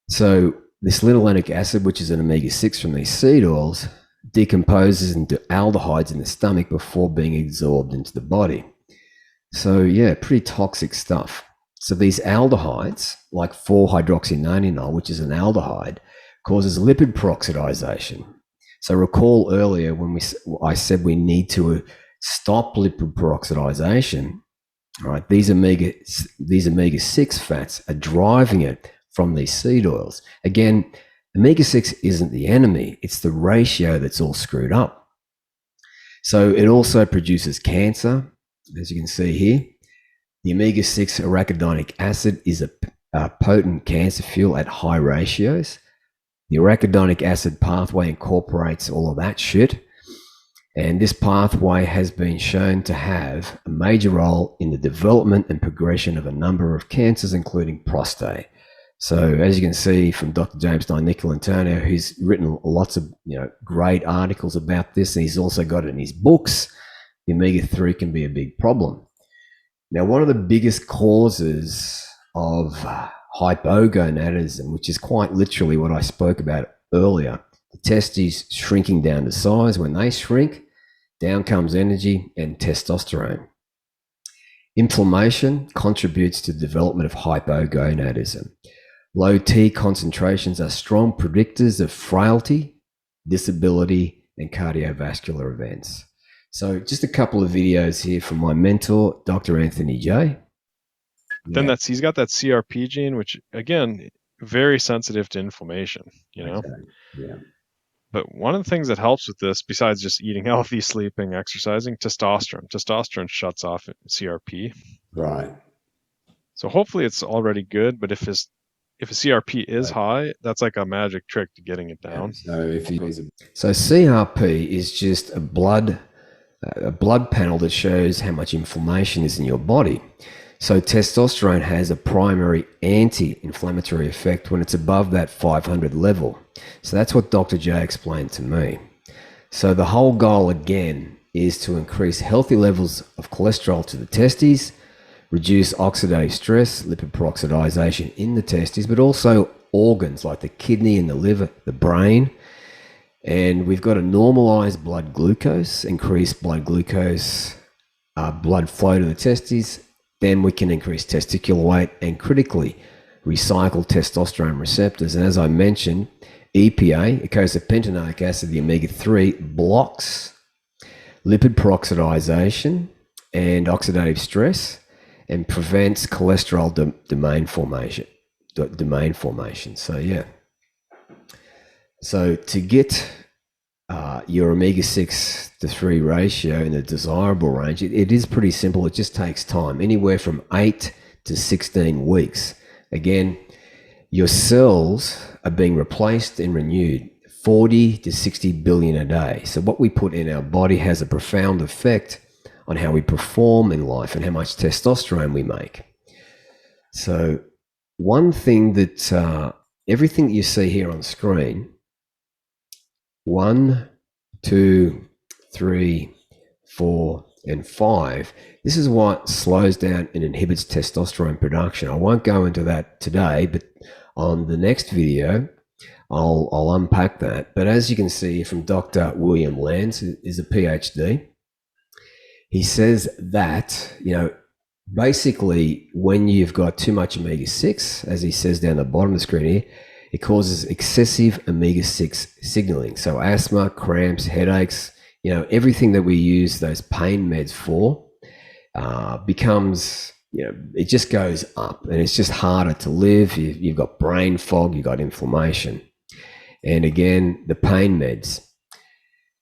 So this linolenic acid, which is an omega-6 from these seed oils, decomposes into aldehydes in the stomach before being absorbed into the body. So yeah, pretty toxic stuff. So these aldehydes, like 4-hydroxynonenal, which is an aldehyde, causes lipid peroxidization. So recall earlier when I said we need to stop lipid peroxidization. All right, these omega-6 fats are driving it from these seed oils. Again, omega-6 isn't the enemy. It's the ratio that's all screwed up. So it also produces cancer, as you can see here. The omega-6 arachidonic acid is a potent cancer fuel at high ratios. The arachidonic acid pathway incorporates all of that shit. And this pathway has been shown to have a major role in the development and progression of a number of cancers, including prostate. So as you can see from Dr. James Di-Nicolantonio, who's written lots of great articles about this, and he's also got it in his books, the omega-3 can be a big problem. Now, one of the biggest causes of hypogonadism, which is quite literally what I spoke about earlier, the testes shrinking down to size. When they shrink, down comes energy and testosterone. Inflammation contributes to the development of hypogonadism. Low T concentrations are strong predictors of frailty, disability, and cardiovascular events. So just a couple of videos here from my mentor, Dr. Anthony J. Then he's got that CRP gene, which again, very sensitive to inflammation, Okay. Yeah. But one of the things that helps with this, besides just eating healthy, sleeping, exercising, testosterone. Testosterone shuts off CRP. Right. So hopefully it's already good, but if a CRP is high, that's like a magic trick to getting it down. Yeah. So CRP is just a blood panel that shows how much inflammation is in your body. So testosterone has a primary anti-inflammatory effect when it's above that 500 level. So that's what Dr. J explained to me. So the whole goal again is to increase healthy levels of cholesterol to the testes, reduce oxidative stress, lipid peroxidization in the testes, but also organs like the kidney and the liver, the brain. And we've got to normalize blood glucose, increase blood glucose, blood flow to the testes. Then we can increase testicular weight and critically recycle testosterone receptors. And as I mentioned, EPA, eicosapentaenoic acid, the omega-3, blocks lipid peroxidization and oxidative stress. and prevents cholesterol domain formation. So yeah. So to get your omega-6 to 3 ratio in the desirable range, it is pretty simple. It just takes time, anywhere from 8 to 16 weeks. Again, your cells are being replaced and renewed 40 to 60 billion a day. So what we put in our body has a profound effect on how we perform in life and how much testosterone we make. So one thing that everything that you see here on screen, 1, 2, 3, 4, and 5, this is what slows down and inhibits testosterone production. I won't go into that today, but on the next video, I'll unpack that. But as you can see from Dr. William Lance, is a PhD, he says that, basically when you've got too much omega-6, as he says down the bottom of the screen here, it causes excessive omega-6 signaling. So asthma, cramps, headaches, everything that we use those pain meds for becomes, it just goes up, and it's just harder to live. You've got brain fog, you've got inflammation. And again, the pain meds,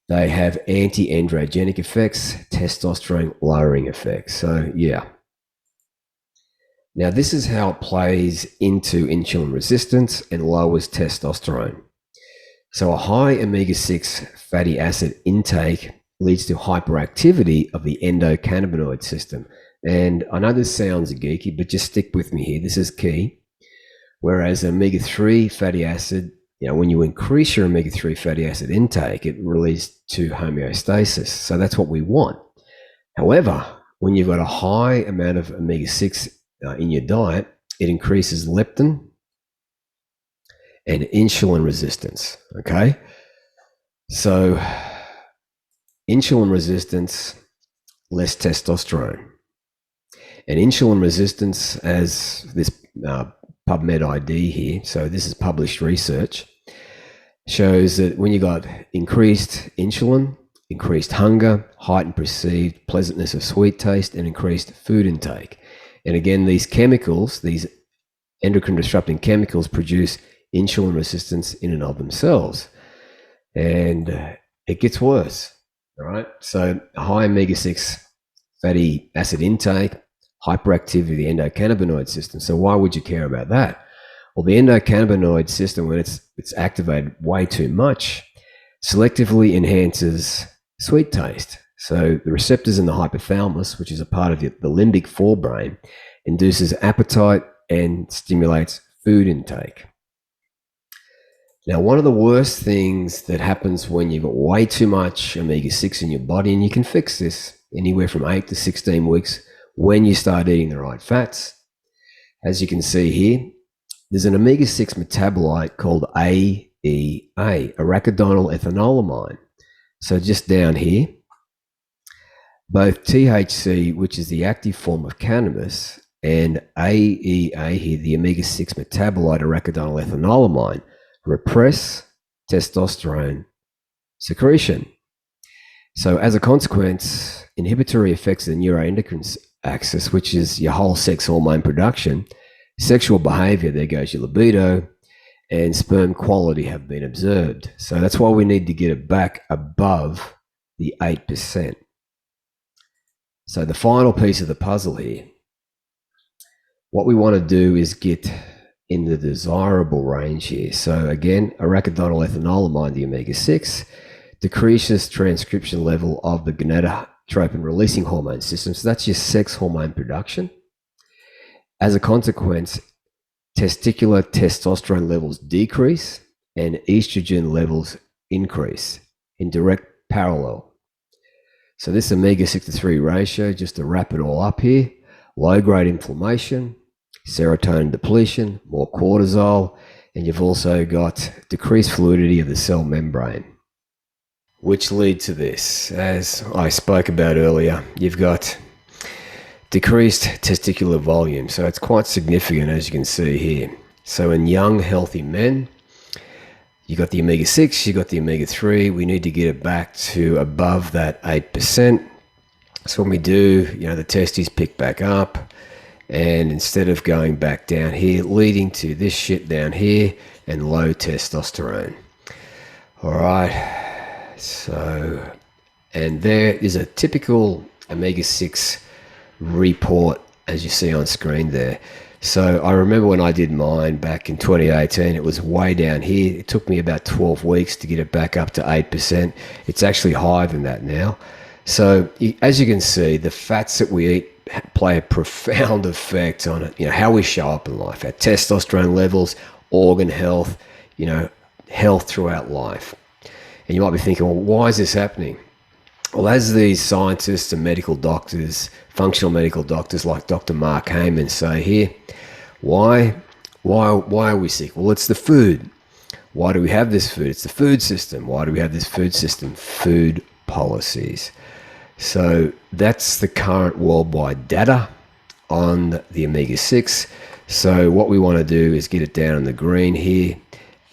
they have anti-androgenic effects, testosterone lowering effects. So yeah. Now this is how it plays into insulin resistance and lowers testosterone. So a high omega-6 fatty acid intake leads to hyperactivity of the endocannabinoid system. And I know this sounds geeky, but just stick with me here. This is key. Whereas omega-3 fatty acid, when you increase your omega-3 fatty acid intake, it leads to homeostasis. So that's what we want. However, when you've got a high amount of omega-6 in your diet, it increases leptin and insulin resistance. Okay. So insulin resistance, less testosterone. And insulin resistance, as this PubMed ID here, so this is published research, shows that when you got increased insulin, increased hunger, heightened perceived pleasantness of sweet taste, and increased food intake. And again, these chemicals, these endocrine disrupting chemicals, produce insulin resistance in and of themselves. And it gets worse, all right? So high omega-6 fatty acid intake, hyperactivity of the endocannabinoid system. So why would you care about that? Well, the endocannabinoid system, when it's activated way too much, selectively enhances sweet taste. So the receptors in the hypothalamus, which is a part of the limbic forebrain, induces appetite and stimulates food intake. Now, one of the worst things that happens when you've got way too much omega-6 in your body, and you can fix this anywhere from 8 to 16 weeks when you start eating the right fats. As you can see here, there's an omega-6 metabolite called AEA, arachidonyl ethanolamine. So just down here, both THC, which is the active form of cannabis, and AEA here, the omega-6 metabolite arachidonyl ethanolamine, repress testosterone secretion. So as a consequence, inhibitory effects of the neuroendocrine axis, which is your whole sex hormone production, sexual behavior, there goes your libido, and sperm quality have been observed. So that's why we need to get it back above the 8%. So the final piece of the puzzle here, what we want to do is get in the desirable range here. So again, arachidonyl ethanolamine, the omega-6, decreases transcription level of the gonadotropin releasing hormone system. So that's your sex hormone production. As a consequence, testicular testosterone levels decrease and estrogen levels increase in direct parallel. So this omega-6 to 3 ratio, just to wrap it all up here, low-grade inflammation, serotonin depletion, more cortisol, and you've also got decreased fluidity of the cell membrane, which lead to this. As I spoke about earlier, you've got decreased testicular volume. So it's quite significant, as you can see here. So in young, healthy men, you got the omega-6, you got the omega-3. We need to get it back to above that 8%. So when we do, the testes pick back up, And instead of going back down here, leading to this shit down here and low testosterone. All right. So, and there is a typical omega-6 report, as you see on screen there. So I remember when I did mine back in 2018, it was way down here. It took me about 12 weeks to get it back up to 8%. It's actually higher than that now. So as you can see, the fats that we eat play a profound effect on it, how we show up in life, our testosterone levels, organ health, health throughout life. And you might be thinking, well, why is this happening? Well, as these scientists and medical doctors, functional medical doctors like Dr. Mark Heyman say here, why are we sick? Well, it's the food. Why do we have this food? It's the food system. Why do we have this food system? Food policies. So that's the current worldwide data on the omega-6. So what we want to do is get it down in the green here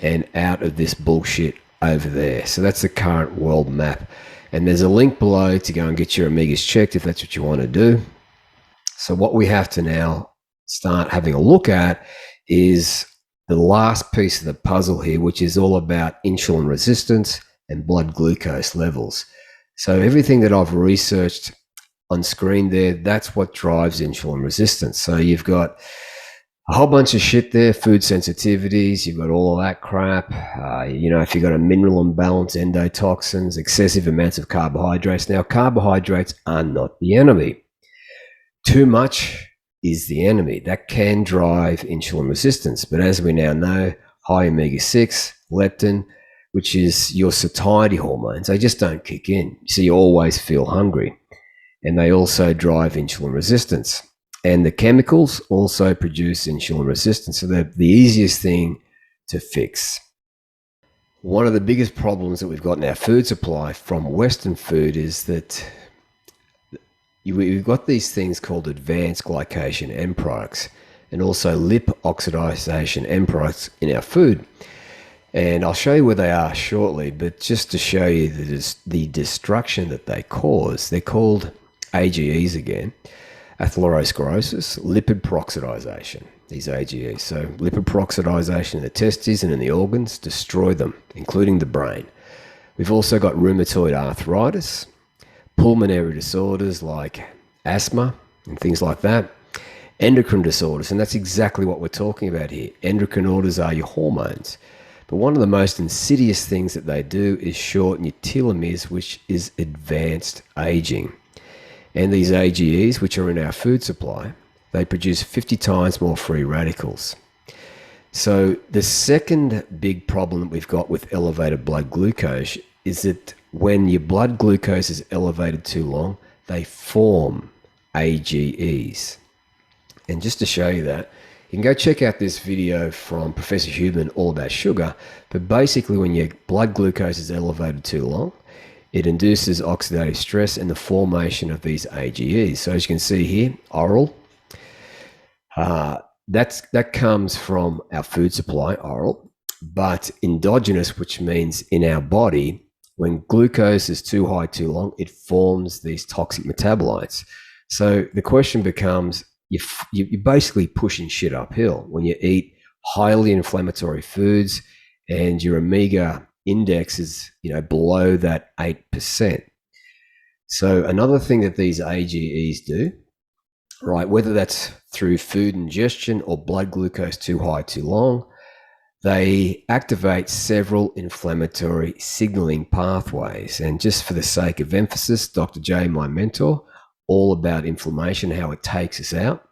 and out of this bullshit over there. So that's the current world map. And there's a link below to go and get your omegas checked if that's what you want to do. So what we have to now start having a look at is the last piece of the puzzle here, which is all about insulin resistance and blood glucose levels. So everything that I've researched on screen there, that's what drives insulin resistance. So you've got a whole bunch of shit there, food sensitivities, you've got all of that crap. If you've got a mineral imbalance, endotoxins, excessive amounts of carbohydrates. Now, carbohydrates are not the enemy. Too much is the enemy. That can drive insulin resistance. But as we now know, high omega-6, leptin, which is your satiety hormones, they just don't kick in. So you always feel hungry. And they also drive insulin resistance. And the chemicals also produce insulin resistance. So they're the easiest thing to fix. One of the biggest problems that we've got in our food supply from Western food is that we've got these things called advanced glycation end products and also lip oxidation end products in our food. And I'll show you where they are shortly, but just to show you the destruction that they cause, they're called AGEs again, atherosclerosis, lipid peroxidization, these AGEs. So lipid peroxidization in the testes and in the organs, destroy them, including the brain. We've also got rheumatoid arthritis, pulmonary disorders like asthma and things like that, endocrine disorders, and that's exactly what we're talking about here. Endocrine disorders are your hormones. But one of the most insidious things that they do is shorten your telomeres, which is advanced aging. And these AGEs, which are in our food supply, they produce 50 times more free radicals. So the second big problem that we've got with elevated blood glucose is that when your blood glucose is elevated too long, they form AGEs. And just to show you that, you can go check out this video from Professor Human all about sugar. But basically, when your blood glucose is elevated too long, it induces oxidative stress and the formation of these AGEs. So as you can see here, oral, that comes from our food supply, oral, but endogenous, which means in our body, when glucose is too high too long, it forms these toxic metabolites. So the question becomes, you're basically pushing shit uphill when you eat highly inflammatory foods and your omega index is below that 8%. So another thing that these AGEs do, right, whether that's through food ingestion or blood glucose too high too long, they activate several inflammatory signaling pathways. And just for the sake of emphasis, Dr. J, my mentor, all about inflammation, how it takes us out.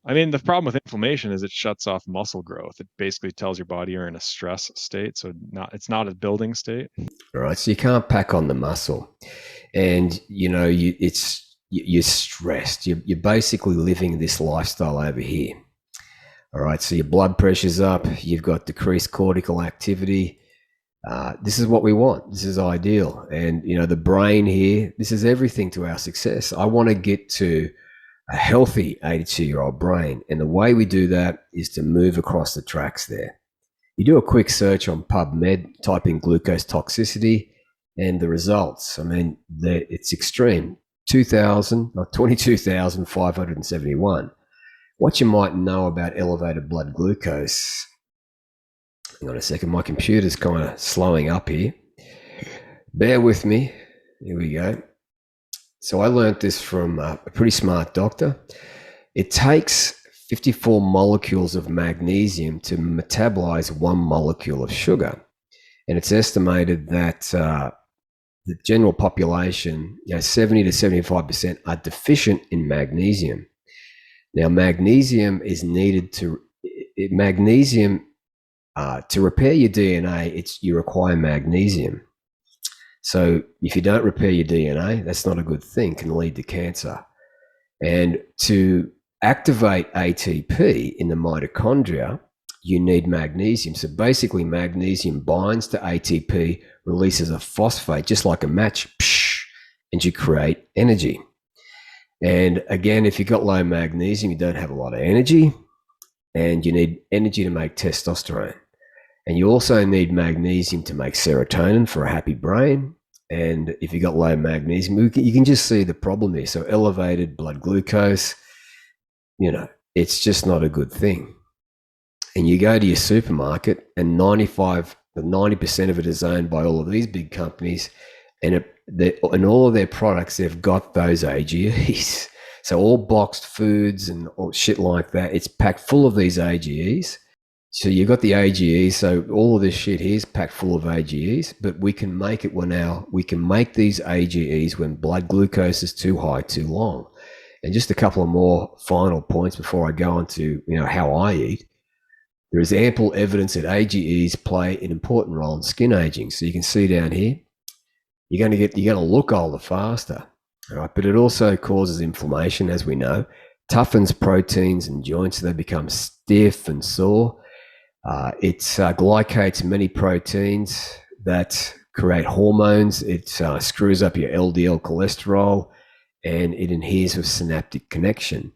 I mean, the problem with inflammation is it shuts off muscle growth. It basically tells your body you're in a stress state. So it's not a building state. All right. So you can't pack on the muscle. And, you're stressed. You're basically living this lifestyle over here. All right. So your blood pressure's up. You've got decreased cortical activity. This is what we want. This is ideal. And, the brain here, this is everything to our success. I want to get to a healthy 82-year-old brain. And the way we do that is to move across the tracks there. You do a quick search on PubMed, type in glucose toxicity, and the results, it's extreme. 22,571. what you might know about elevated blood glucose. Hang on a second, my computer's kind of slowing up here. Bear with me. Here we go. So I learned this from a pretty smart doctor. It takes 54 molecules of magnesium to metabolize 1 molecule of sugar. And it's estimated that the general population, 70 to 75% are deficient in magnesium. Now, magnesium is needed to repair your DNA. You require magnesium. So if you don't repair your DNA, that's not a good thing, it can lead to cancer. And to activate ATP in the mitochondria, you need magnesium. So basically magnesium binds to ATP, releases a phosphate, just like a match, and you create energy. And again, if you've got low magnesium, you don't have a lot of energy, and you need energy to make testosterone. And you also need magnesium to make serotonin for a happy brain. And if you've got low magnesium, you can just see the problem there. So elevated blood glucose, it's just not a good thing. And you go to your supermarket and 90% of it is owned by all of these big companies. And in all of their products, they've got those AGEs. So all boxed foods and all shit like that, it's packed full of these AGEs. So you've got the AGEs, so all of this shit here is packed full of AGEs, but we can make it we can make these AGEs when blood glucose is too high, too long. And just a couple of more final points before I go on to, how I eat. There is ample evidence that AGEs play an important role in skin aging. So you can see down here, you're going to look older faster, all right? But it also causes inflammation, as we know, toughens proteins and joints, so they become stiff and sore. It glycates many proteins that create hormones. It screws up your LDL cholesterol, and it adheres with synaptic connection.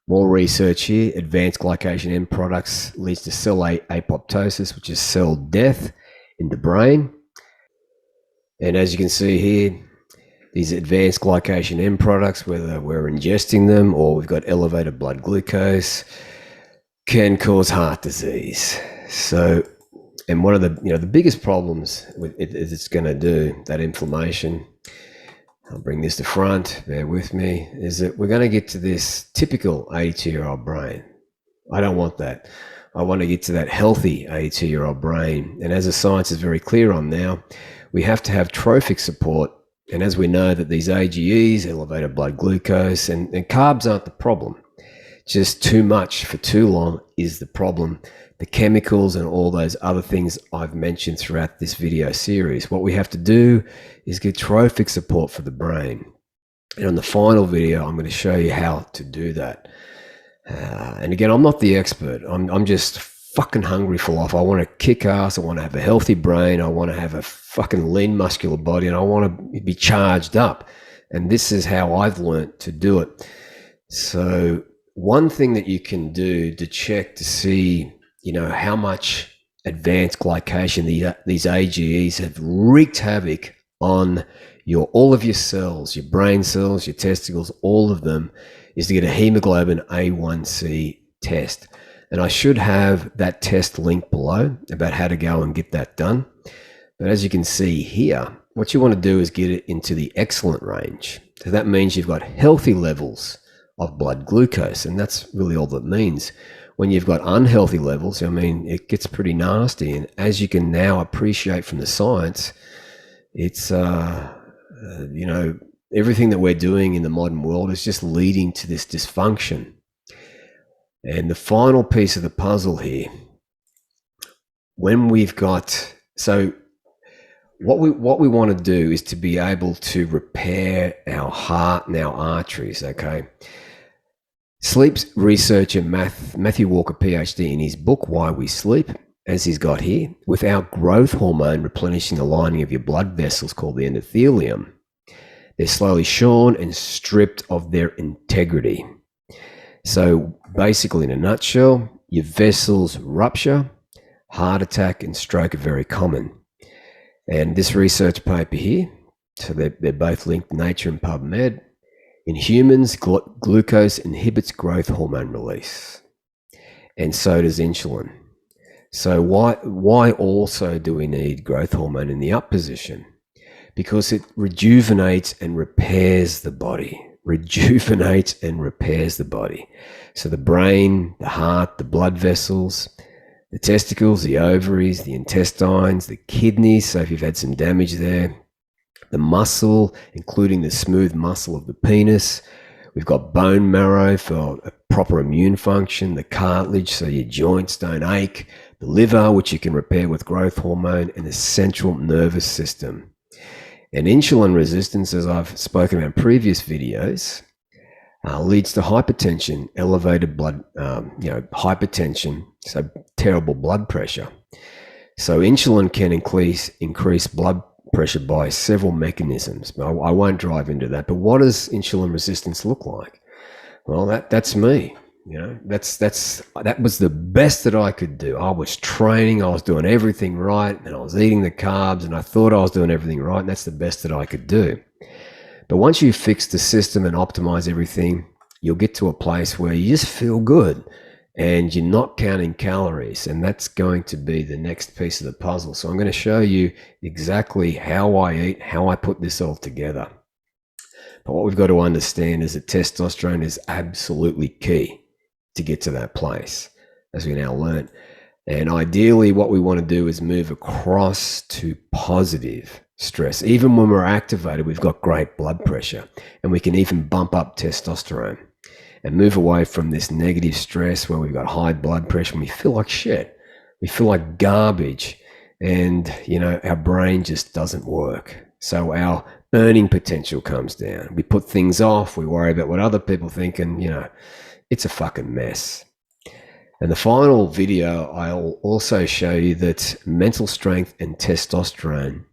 More research here. Advanced glycation end products leads to cell apoptosis, which is cell death in the brain. And as you can see here, these advanced glycation end products, whether we're ingesting them or we've got elevated blood glucose, can cause heart disease. So, and one of the biggest problems with it's going to do, that inflammation, I'll bring this to front, bear with me, is that we're going to get to this typical 82-year-old brain. I don't want that. I want to get to that healthy 82-year-old brain. And as the science is very clear on now, we have to have trophic support. And as we know that these AGEs, elevated blood glucose, and carbs aren't the problem. Just too much for too long is the problem. The chemicals and all those other things I've mentioned throughout this video series. What we have to do is get trophic support for the brain. And on the final video, I'm going to show you how to do that. And again, I'm not the expert. I'm just fucking hungry for life. I want to kick ass. I want to have a healthy brain. I want to have a fucking lean muscular body, and I want to be charged up. And this is how I've learned to do it. So one thing that you can do to check to see, how much advanced glycation these AGEs have wreaked havoc on all of your cells, your brain cells, your testicles, all of them, is to get a hemoglobin A1C test. And I should have that test link below about how to go and get that done. But as you can see here, what you want to do is get it into the excellent range. So that means you've got healthy levels of blood glucose, and that's really all that means. When you've got unhealthy levels, it gets pretty nasty. And as you can now appreciate from the science, it's everything that we're doing in the modern world is just leading to this dysfunction. And the final piece of the puzzle here, when we've got, so what we want to do is to be able to repair our heart and our arteries, okay? Sleep researcher Matthew Walker, PhD, in his book, Why We Sleep, as he's got here, without growth hormone replenishing the lining of your blood vessels called the endothelium, they're slowly shorn and stripped of their integrity. So basically, in a nutshell, your vessels rupture, heart attack and stroke are very common. And this research paper here, so they're both linked, Nature and PubMed, In humans, glucose inhibits growth hormone release, and so does insulin. So why also do we need growth hormone in the up position? Because it rejuvenates and repairs the body. Rejuvenates and repairs the body. So the brain, the heart, the blood vessels, the testicles, the ovaries, the intestines, the kidneys, so if you've had some damage there, the muscle, including the smooth muscle of the penis. We've got bone marrow for a proper immune function, the cartilage so your joints don't ache, the liver, which you can repair with growth hormone, and the central nervous system. And insulin resistance, as I've spoken about in previous videos, leads to hypertension, elevated blood, hypertension, so terrible blood pressure. So insulin can increase blood pressure by several mechanisms. I won't drive into that. But what does insulin resistance look like? Well, that's me. That was the best that I could do. I was training, I was doing everything right, and I was eating the carbs, and I thought I was doing everything right, and that's the best that I could do. But once you fix the system and optimize everything, you'll get to a place where you just feel good and you're not counting calories. And that's going to be the next piece of the puzzle. So I'm going to show you exactly how I eat, how I put this all together. But what we've got to understand is that testosterone is absolutely key to get to that place, as we now learn. And ideally, what we want to do is move across to positive stress. Even when we're activated, we've got great blood pressure, and we can even bump up testosterone and move away from this negative stress where we've got high blood pressure and we feel like shit. We feel like garbage, and our brain just doesn't work. So our earning potential comes down. We put things off. We worry about what other people think, and it's a fucking mess. And the final video, I'll also show you that mental strength and testosterone,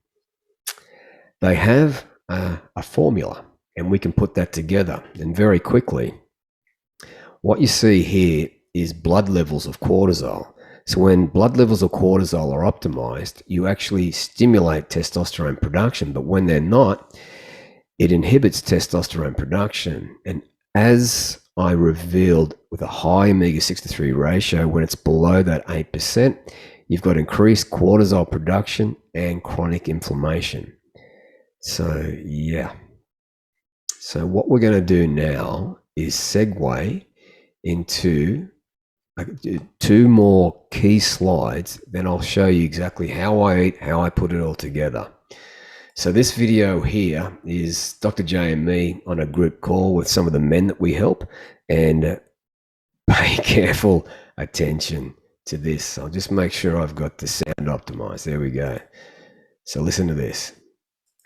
they have a formula, and we can put that together. And very quickly, what you see here is blood levels of cortisol. So when blood levels of cortisol are optimized, you actually stimulate testosterone production. But when they're not, it inhibits testosterone production. And as I revealed, with a high omega-6 to 3 ratio, when it's below that 8%, you've got increased cortisol production and chronic inflammation. So, yeah. So what we're going to do now is segue into 2 more key slides. Then I'll show you exactly how I eat, how I put it all together. So this video here is Dr. J and me on a group call with some of the men that we help, and pay careful attention to this. I'll just make sure I've got the sound optimized. There we go. So listen to this.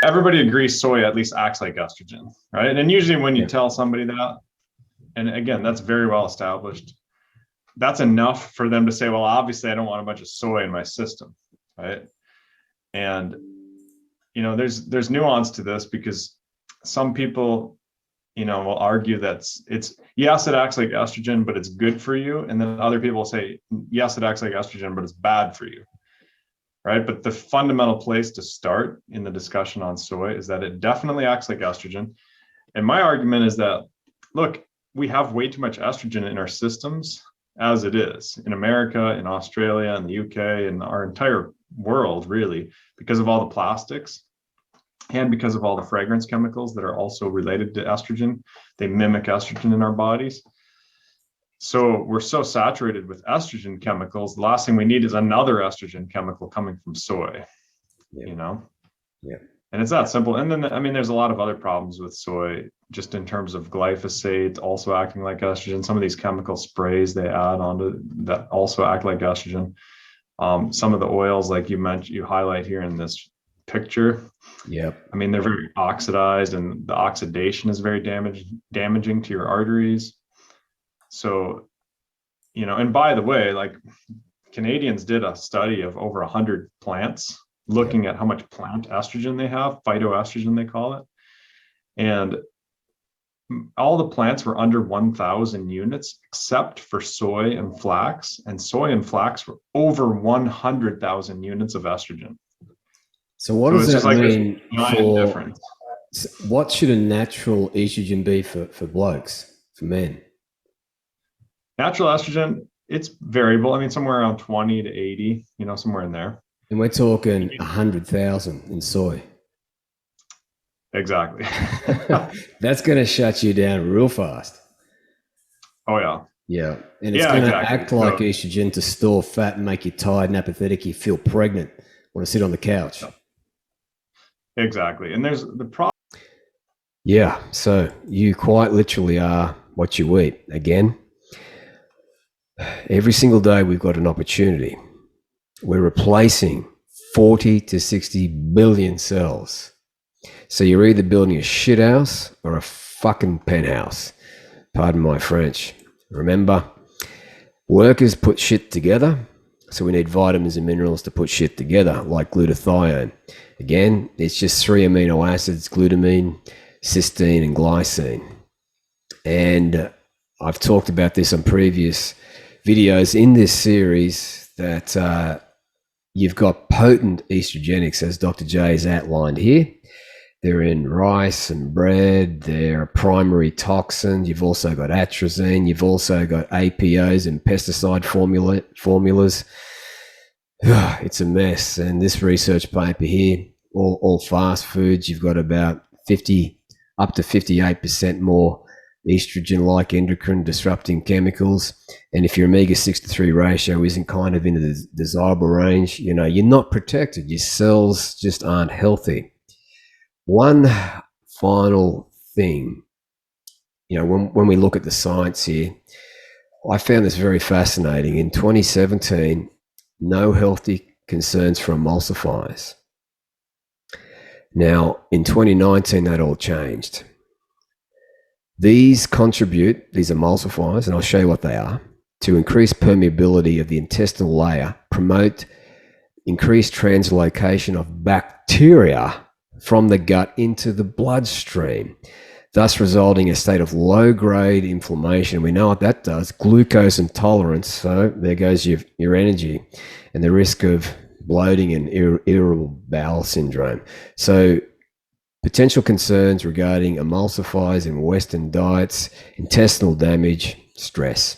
Everybody agrees soy at least acts like estrogen, right? And usually when you tell somebody that, and again, that's very well established, that's enough for them to say, well, obviously I don't want a bunch of soy in my system, right? And there's nuance to this, because some people will argue that yes, it acts like estrogen, but it's good for you. And then other people will say, yes, it acts like estrogen, but it's bad for you, right? But the fundamental place to start in the discussion on soy is that it definitely acts like estrogen. And my argument is that, look, we have way too much estrogen in our systems as it is, in America, in Australia, in the UK, and our entire world, really, because of all the plastics and because of all the fragrance chemicals that are also related to estrogen. They mimic estrogen in our bodies. So we're so saturated with estrogen chemicals, the last thing we need is another estrogen chemical coming from soy, Yeah. And it's that simple. And then, there's a lot of other problems with soy, just in terms of glyphosate also acting like estrogen. Some of these chemical sprays they add onto that also act like estrogen. Some of the oils, like you mentioned, you highlight here in this picture. Yep. They're very oxidized, and the oxidation is very damaging to your arteries. So, and by the way, like, Canadians did a study of over 100 plants, looking at how much plant estrogen they have, phytoestrogen they call it. And all the plants were under 1,000 units, except for soy and flax. And soy and flax were over 100,000 units of estrogen. So what does that mean for difference? What should a natural estrogen be for blokes, for men? Natural estrogen, it's variable. I mean, somewhere around 20 to 80, somewhere in there. And we're talking 100,000 in soy. Exactly. That's going to shut you down real fast. Oh, yeah. Yeah. And it's going to act like estrogen to store fat and make you tired and apathetic. You feel pregnant, want to sit on the couch. Exactly. And there's the problem. Yeah. So you quite literally are what you eat. Again, every single day we've got an opportunity. We're replacing 40 to 60 billion cells. So you're either building a shit house or a fucking penthouse. Pardon my French. Remember, workers put shit together. So we need vitamins and minerals to put shit together, like glutathione. Again, it's just 3 amino acids, glutamine, cysteine, and glycine. And I've talked about this on previous videos in this series that you've got potent estrogenics, as Dr. J has outlined here. They're in rice and bread. They're a primary toxin. You've also got atrazine. You've also got APOs and pesticide formulas. It's a mess. And this research paper here, all fast foods, you've got about 50 up to 58% more estrogen-like endocrine disrupting chemicals. And if your omega-6 to 3 ratio isn't kind of in the desirable range, you're not protected. Your cells just aren't healthy. One final thing, when we look at the science here, I found this very fascinating. In 2017, no healthy concerns for emulsifiers. Now, in 2019, that all changed. These contribute, these emulsifiers, and I'll show you what they are, to increase permeability of the intestinal layer, promote increased translocation of bacteria from the gut into the bloodstream, thus resulting in a state of low-grade inflammation. We know what that does, glucose intolerance, so there goes your energy, and the risk of bloating and irritable bowel syndrome. So potential concerns regarding emulsifiers in Western diets, intestinal damage, stress.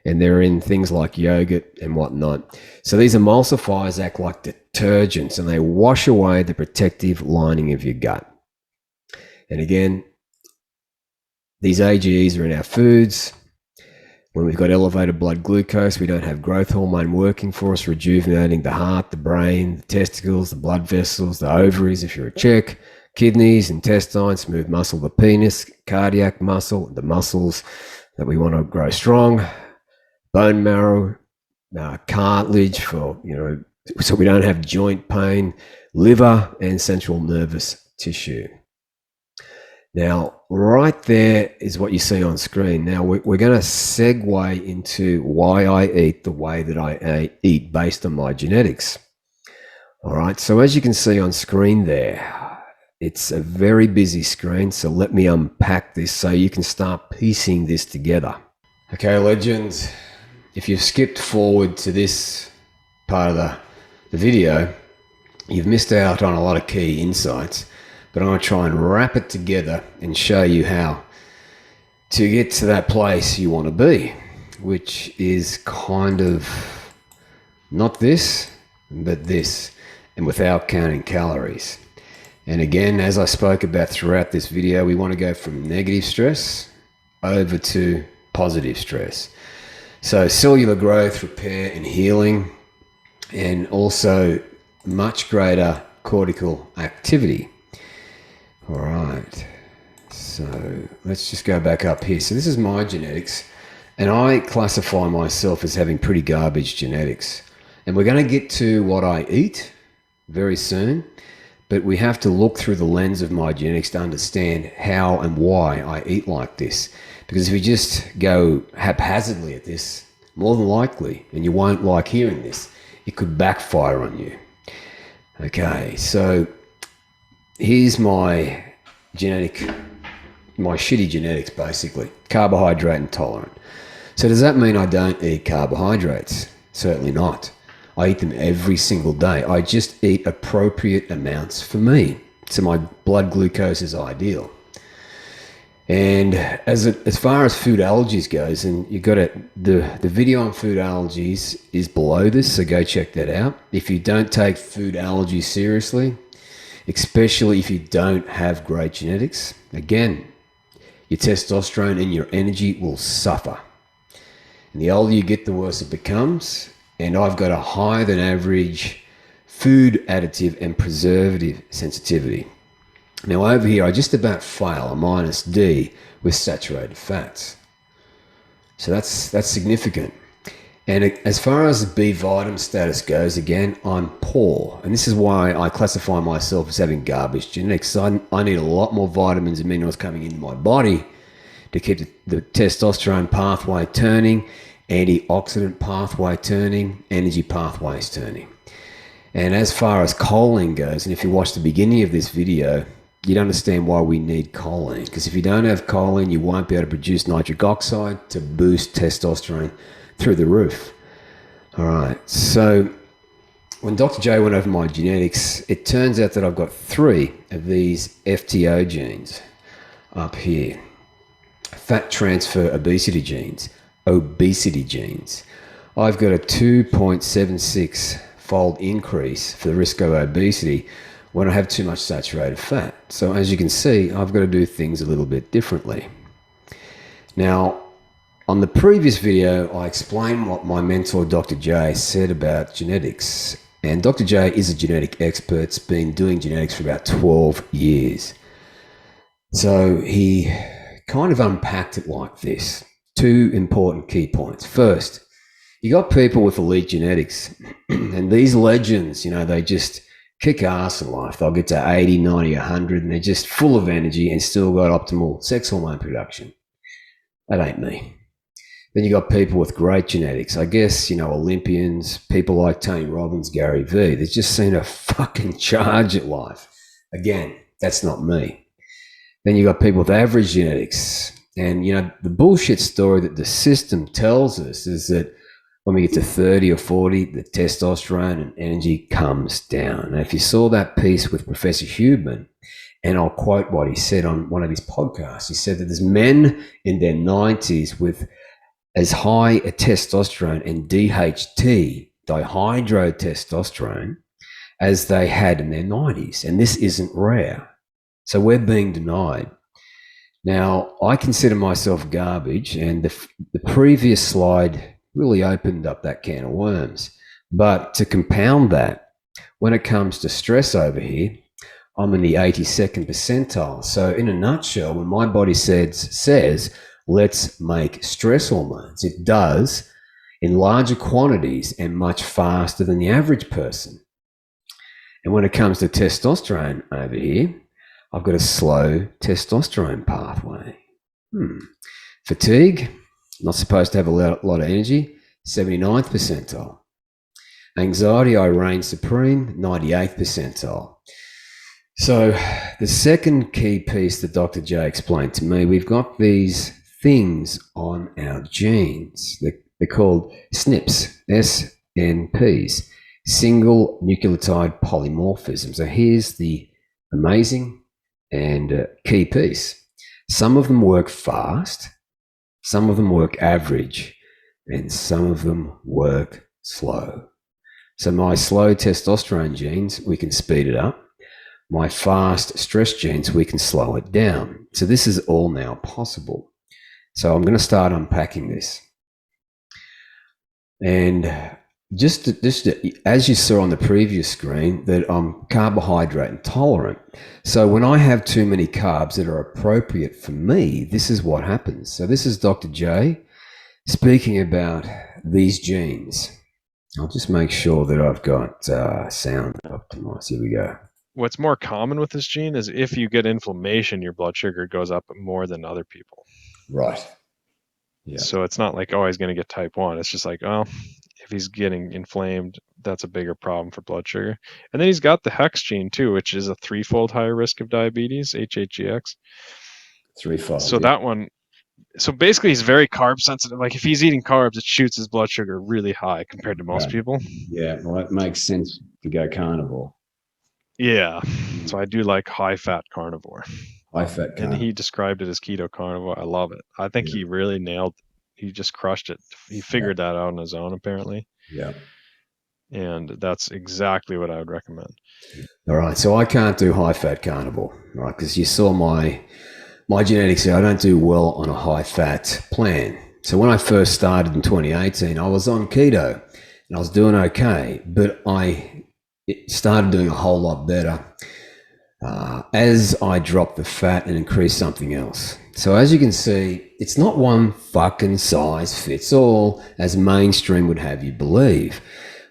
And they're in things like yogurt and whatnot. So these emulsifiers act like detergents and they wash away the protective lining of your gut. And again, these AGEs are in our foods. When we've got elevated blood glucose, we don't have growth hormone working for us, rejuvenating the heart, the brain, the testicles, the blood vessels, the ovaries if you're a chick, kidneys, intestines, smooth muscle, the penis, cardiac muscle, the muscles that we want to grow strong, bone marrow, cartilage for, so we don't have joint pain, liver, and central nervous tissue. Now, right there is what you see on screen. Now, we're going to segue into why I eat the way that I eat based on my genetics. All right, so as you can see on screen there, it's a very busy screen, so let me unpack this so you can start piecing this together. Okay, legends, if you've skipped forward to this part of the video, you've missed out on a lot of key insights, but I'm going to try and wrap it together and show you how to get to that place you want to be, which is kind of not this, but this, and without counting calories. And again, as I spoke about throughout this video, we want to go from negative stress over to positive stress. So cellular growth, repair, and healing, and also much greater cortical activity. All right, so let's just go back up here. So this is my genetics, and I classify myself as having pretty garbage genetics. And we're going to get to what I eat very soon, but we have to look through the lens of my genetics to understand how and why I eat like this. Because if we just go haphazardly at this, more than likely, and you won't like hearing this, it could backfire on you. Okay, so here's my shitty genetics, basically. Carbohydrate intolerant. So does that mean I don't eat carbohydrates? Certainly not. I eat them every single day. I just eat appropriate amounts for me. So my blood glucose is ideal. And as far as food allergies goes, and you got it, the video on food allergies is below this, so go check that out. If you don't take food allergies seriously, especially if you don't have great genetics, again, your testosterone and your energy will suffer. And the older you get, the worse it becomes. And I've got a higher than average food additive and preservative sensitivity. Now over here, I just about fail a minus D with saturated fats. So that's significant. And as far as the B vitamin status goes, again, I'm poor. And this is why I classify myself as having garbage genetics. So I need a lot more vitamins and minerals coming into my body to keep the testosterone pathway turning, antioxidant pathway turning, energy pathways turning. And as far as choline goes, and if you watch the beginning of this video, you'd understand why we need choline. Because if you don't have choline, you won't be able to produce nitric oxide to boost testosterone through the roof. All right, so when Dr. J went over my genetics, it turns out that I've got 3 of these FTO genes up here. Fat transfer obesity genes, obesity genes. I've got a 2.76-fold increase for the risk of obesity when I have too much saturated fat. So as you can see, I've got to do things a little bit differently. Now, on the previous video, I explained what my mentor, Dr. J, said about genetics. And Dr. J is a genetic expert. He's been doing genetics for about 12 years. So he kind of unpacked it like this. 2 important key points. First, you got people with elite genetics, and these legends, they just kick ass in life. They'll get to 80, 90, 100, and they're just full of energy and still got optimal sex hormone production. That ain't me. Then you got people with great genetics. I guess, Olympians, people like Tony Robbins, Gary Vee. They just seem to fucking charge at life. Again, that's not me. Then you got people with average genetics. And, the bullshit story that the system tells us is that when we get to 30 or 40, the testosterone and energy comes down. Now, if you saw that piece with Professor Huberman, and I'll quote what he said on one of his podcasts, he said that there's men in their 90s with as high a testosterone and DHT, dihydrotestosterone, as they had in their 90s. And this isn't rare. So we're being denied. Now, I consider myself garbage, and the previous slide really opened up that can of worms. But to compound that, when it comes to stress over here, I'm in the 82nd percentile. So in a nutshell, when my body says, let's make stress hormones, it does in larger quantities and much faster than the average person. And when it comes to testosterone over here, I've got a slow testosterone pathway. Fatigue, not supposed to have a lot of energy, 79th percentile. Anxiety, I reign supreme, 98th percentile. So the second key piece that Dr. J explained to me, we've got these things on our genes. They're called SNPs, SNPs, single nucleotide polymorphism. So here's the amazing and key piece. Some of them work fast, some of them work average, and some of them work slow. So my slow testosterone genes, we can speed it up. My fast stress genes, we can slow it down. So this is all now possible. So I'm going to start unpacking this. And just as you saw on the previous screen, that I'm carbohydrate intolerant. So when I have too many carbs that are appropriate for me, this is what happens. So this is Dr. J speaking about these genes. I'll just make sure that I've got sound optimized. Here we go. What's more common with this gene is if you get inflammation, your blood sugar goes up more than other people. Right. Yeah. So it's not like, oh, he's going to get type 1. It's just like, oh, if he's getting inflamed, that's a bigger problem for blood sugar. And then he's got the HEX gene too, which is a 3-fold higher risk of diabetes, HHGX. 3-fold. So that one, so basically he's very carb sensitive. Like if he's eating carbs, it shoots his blood sugar really high compared to most people. Yeah, well, that makes sense to go carnivore. Yeah. So I do like high fat carnivore. High fat And carb. he described it as keto carnivore. I love it. I think he really nailed it. He just crushed it. He figured that out on his own, apparently. Yeah. And that's exactly what I would recommend. All right. So I can't do high fat carnivore, right? Because you saw my genetics here. I don't do well on a high fat plan. So when I first started in 2018, I was on keto and I was doing okay, but I started doing a whole lot better as I dropped the fat and increased something else. So as you can see, it's not one fucking size fits all, as mainstream would have you believe.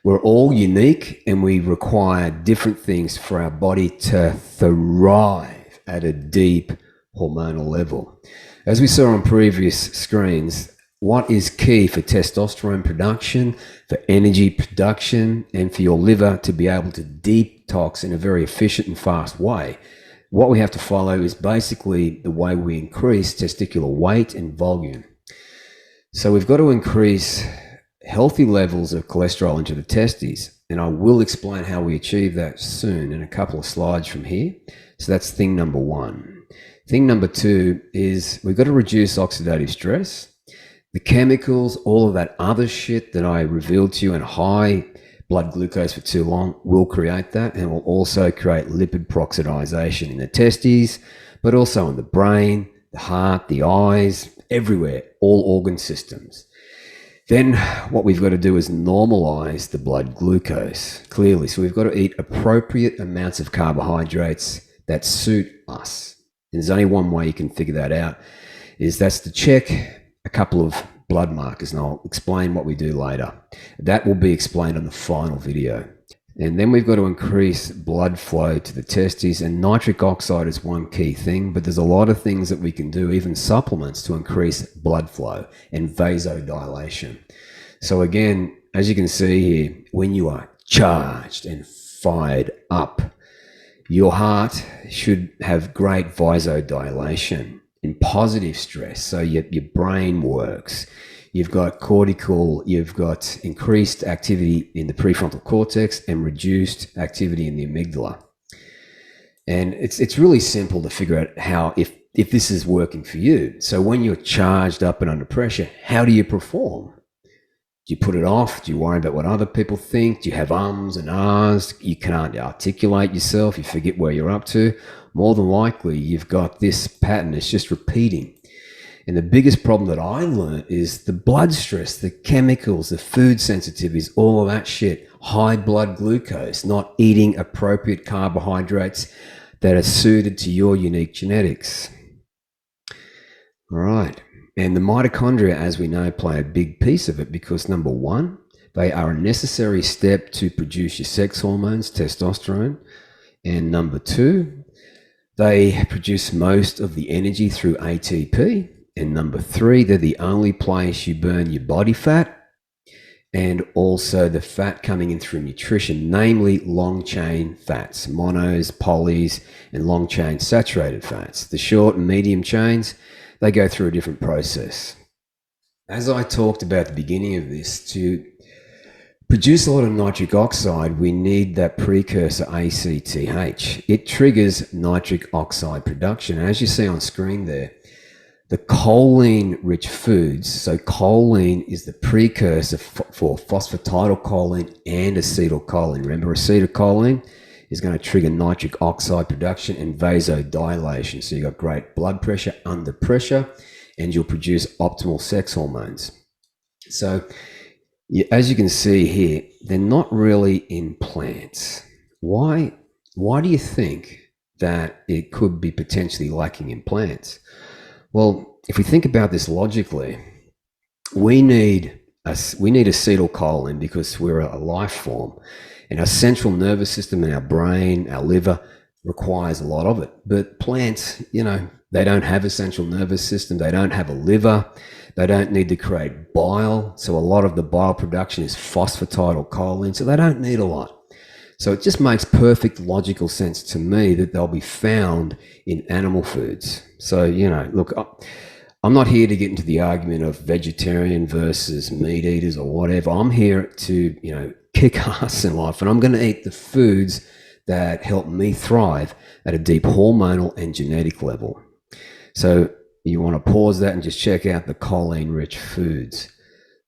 We're all unique and we require different things for our body to thrive at a deep hormonal level. As we saw on previous screens, what is key for testosterone production, for energy production, and for your liver to be able to detox in a very efficient and fast way? What we have to follow is basically the way we increase testicular weight and volume. So we've got to increase healthy levels of cholesterol into the testes, and I will explain how we achieve that soon in a couple of slides from here. So that's thing number one. Thing number two is we've got to reduce oxidative stress. The chemicals, all of that other shit that I revealed to you, and high blood glucose for too long will create that, and will also create lipid peroxidization in the testes, but also in the brain, the heart, the eyes, everywhere, all organ systems. Then what we've got to do is normalize the blood glucose, clearly. So we've got to eat appropriate amounts of carbohydrates that suit us. And there's only one way you can figure that out, is that's to check a couple of blood markers, and I'll explain what we do later. That will be explained on the final video. And then we've got to increase blood flow to the testes, and nitric oxide is one key thing, but there's a lot of things that we can do, even supplements, to increase blood flow and vasodilation. So again, as you can see here, when you are charged and fired up, your heart should have great vasodilation in positive stress. So your brain works. You've got cortical, you've got increased activity in the prefrontal cortex and reduced activity in the amygdala. And it's really simple to figure out how, if this is working for you. So when you're charged up and under pressure, how do you perform? Do you put it off? Do you worry about what other people think? Do you have ums and ahs? You can't articulate yourself. You forget where you're up to. More than likely, you've got this pattern. It's just repeating. And the biggest problem that I learned is the blood stress, the chemicals, the food sensitivities, all of that shit. High blood glucose, not eating appropriate carbohydrates that are suited to your unique genetics. All right. And the mitochondria, as we know, play a big piece of it because, number one, they are a necessary step to produce your sex hormones, testosterone. And number two, they produce most of the energy through ATP. And number three, they're the only place you burn your body fat, and also the fat coming in through nutrition, namely long-chain fats, monos, polys, and long-chain saturated fats. The short and medium chains, they go through a different process. As I talked about at the beginning of this, to produce a lot of nitric oxide, we need that precursor ACTH. It triggers nitric oxide production. As you see on screen there, the choline-rich foods, so choline is the precursor for phosphatidylcholine and acetylcholine. Remember, acetylcholine is going to trigger nitric oxide production and vasodilation. So you've got great blood pressure under pressure, and you'll produce optimal sex hormones. So as you can see here, they're not really in plants. Why do you think that it could be potentially lacking in plants? Well, if we think about this logically, we need acetylcholine because we're a life form, and our central nervous system and our brain, our liver, requires a lot of it. But plants, they don't have a central nervous system. They don't have a liver. They don't need to create bile. So a lot of the bile production is phosphatidylcholine. So they don't need a lot. So it just makes perfect logical sense to me that they'll be found in animal foods. So, look, I'm not here to get into the argument of vegetarian versus meat eaters or whatever. I'm here to, kick ass in life, and I'm going to eat the foods that help me thrive at a deep hormonal and genetic level. So you want to pause that and just check out the choline-rich foods.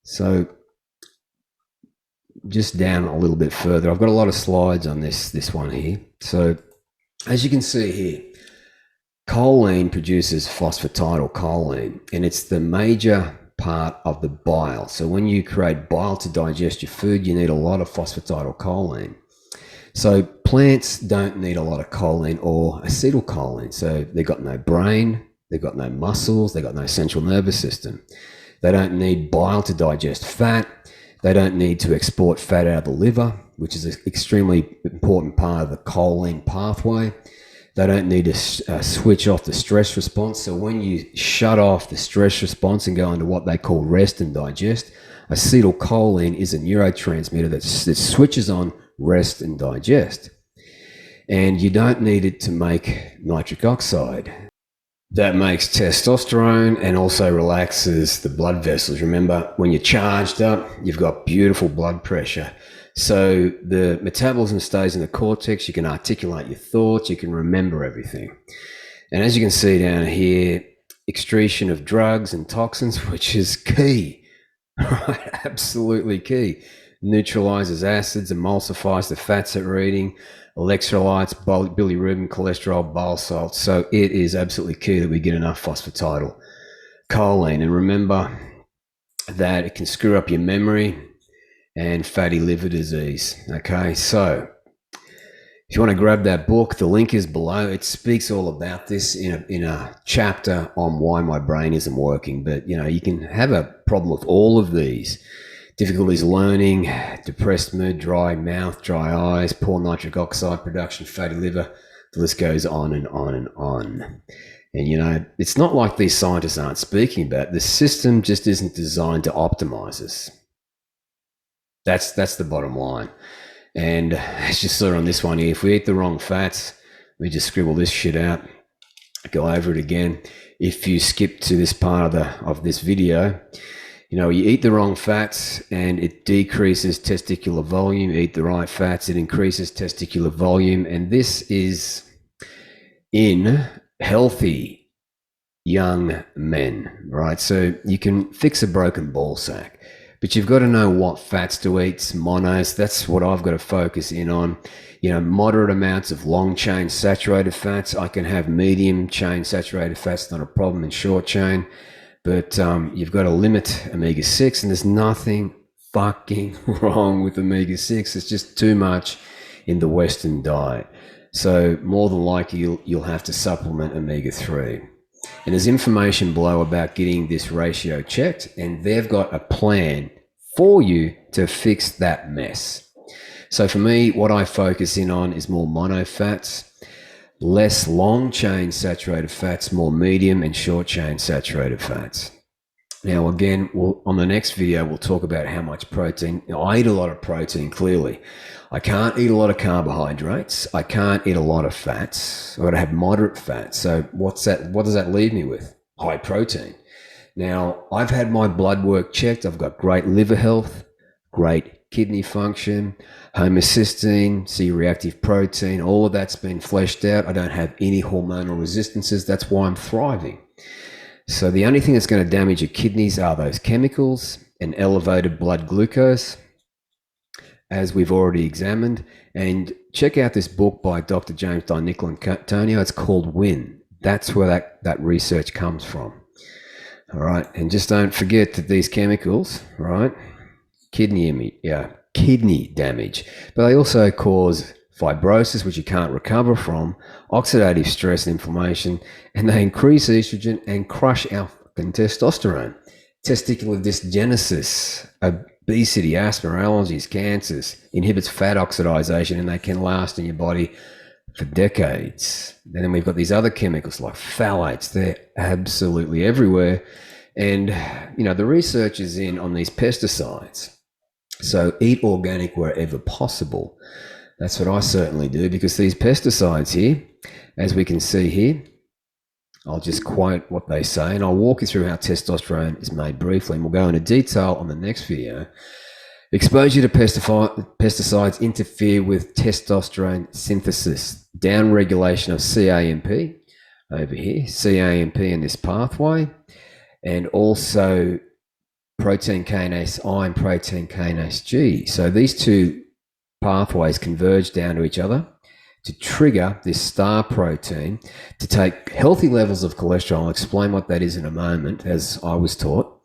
So just down a little bit further, I've got a lot of slides on this one here. So as you can see here, choline produces phosphatidylcholine, and it's the major part of the bile. So when you create bile to digest your food, you need a lot of phosphatidylcholine. So plants don't need a lot of choline or acetylcholine. So they've got no brain, they've got no muscles, they've got no central nervous system. They don't need bile to digest fat. They don't need to export fat out of the liver, which is an extremely important part of the choline pathway. They don't need to switch off the stress response. So when you shut off the stress response and go into what they call rest and digest, acetylcholine is a neurotransmitter that switches on rest and digest. And you don't need it to make nitric oxide. That makes testosterone and also relaxes the blood vessels. Remember, when you're charged up, you've got beautiful blood pressure. So the metabolism stays in the cortex. You can articulate your thoughts. You can remember everything. And as you can see down here, excretion of drugs and toxins, which is key, right? Absolutely key. Neutralizes acids, emulsifies the fats that we're eating, electrolytes, bilirubin, cholesterol, bile salts. So it is absolutely key that we get enough phosphatidylcholine. And remember that it can screw up your memory and fatty liver disease. Okay, so if you want to grab that book, the link is below. It speaks all about this in a chapter on why my brain isn't working. But you can have a problem with all of these. Difficulties learning, depressed mood, dry mouth, dry eyes, poor nitric oxide production, fatty liver. The list goes on and on and on. And it's not like these scientists aren't speaking about it. The system just isn't designed to optimize us. That's the bottom line. And it's just sort of on this one here. If we eat the wrong fats, we just scribble this shit out, go over it again. If you skip to this part of this video, you eat the wrong fats and it decreases testicular volume. You eat the right fats, it increases testicular volume. And this is in healthy young men, right? So you can fix a broken ball sack. But you've got to know what fats to eat, monos. That's what I've got to focus in on. Moderate amounts of long chain saturated fats. I can have medium chain saturated fats, not a problem in short chain. But you've got to limit omega-6, and there's nothing fucking wrong with omega-6. It's just too much in the Western diet. So more than likely, you'll have to supplement omega-3. And there's information below about getting this ratio checked, and they've got a plan for you to fix that mess. So for me, what I focus in on is more mono fats, less long chain saturated fats, more medium and short chain saturated fats. Now, again, on the next video, we'll talk about how much protein. I eat a lot of protein, clearly. I can't eat a lot of carbohydrates. I can't eat a lot of fats. I've got to have moderate fats. So what does that leave me with? High protein. Now, I've had my blood work checked. I've got great liver health, great kidney function, homocysteine, C-reactive protein. All of that's been fleshed out. I don't have any hormonal resistances. That's why I'm thriving. So the only thing that's going to damage your kidneys are those chemicals and elevated blood glucose, as we've already examined. And check out this book by Dr. James Di It's called Win. That's where that research comes from. All right. And just don't forget that these chemicals, right, kidney damage, but they also cause fibrosis, which you can't recover from, oxidative stress and inflammation, and they increase estrogen and crush our fucking testosterone. Testicular dysgenesis, obesity, asthma, allergies, cancers, inhibits fat oxidation, and they can last in your body for decades. And then we've got these other chemicals like phthalates. They're absolutely everywhere. And, the research is in on these pesticides. So eat organic wherever possible. That's what I certainly do, because these pesticides here, as we can see here, I'll just quote what they say, and I'll walk you through how testosterone is made briefly, and we'll go into detail on the next video. Exposure to pesticides interfere with testosterone synthesis, downregulation of CAMP over here, CAMP in this pathway, and also protein kinase I and protein kinase G. So these two pathways converge down to each other to trigger this star protein to take healthy levels of cholesterol. I'll explain what that is in a moment, as I was taught,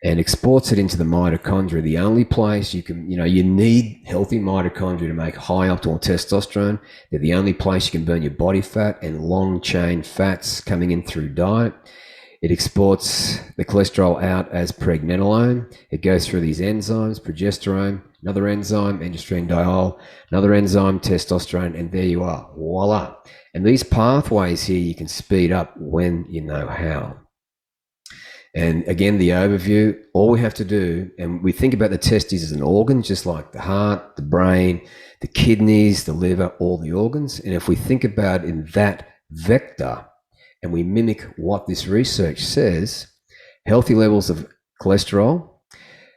and exports it into the mitochondria. The only place you can, you need healthy mitochondria to make high optimal testosterone. They're the only place you can burn your body fat and long chain fats coming in through diet. It exports the cholesterol out as pregnenolone. It goes through these enzymes, progesterone, another enzyme, androstenediol, another enzyme, testosterone, and there you are, voila. And these pathways here you can speed up when you know how. And again, the overview, all we have to do, and we think about the testes as an organ, just like the heart, the brain, the kidneys, the liver, all the organs. And if we think about in that vector, and we mimic what this research says, healthy levels of cholesterol,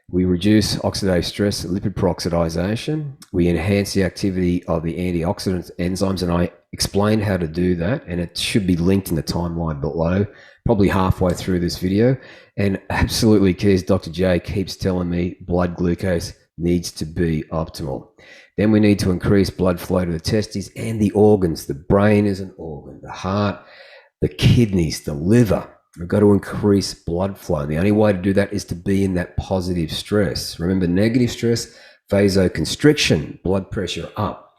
we reduce oxidative stress, lipid peroxidization, we enhance the activity of the antioxidant enzymes, and I explained how to do that, and it should be linked in the timeline below, probably halfway through this video. And absolutely key, as Dr. J keeps telling me, blood glucose needs to be optimal. Then we need to increase blood flow to the testes and the organs. The brain is an organ, the heart, the kidneys, the liver. We've got to increase blood flow. And the only way to do that is to be in that positive stress. Remember, negative stress, vasoconstriction, blood pressure up.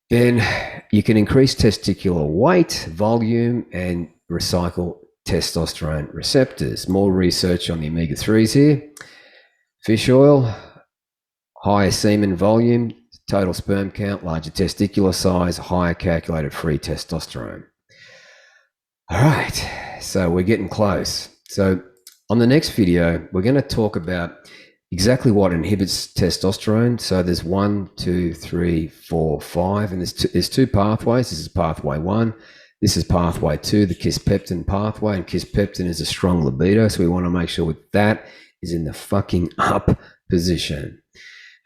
Then you can increase testicular weight, volume, and recycle testosterone receptors. More research on the omega-3s here. Fish oil, higher semen volume, total sperm count, larger testicular size, higher calculated free testosterone. All right, so we're getting close. So on the next video, we're going to talk about exactly what inhibits testosterone. So there's 1, 2, 3, 4, 5, and there's two pathways. This is pathway 1. This is pathway 2, the kisspeptin pathway, and kisspeptin is a strong libido. So we want to make sure that is in the fucking up position.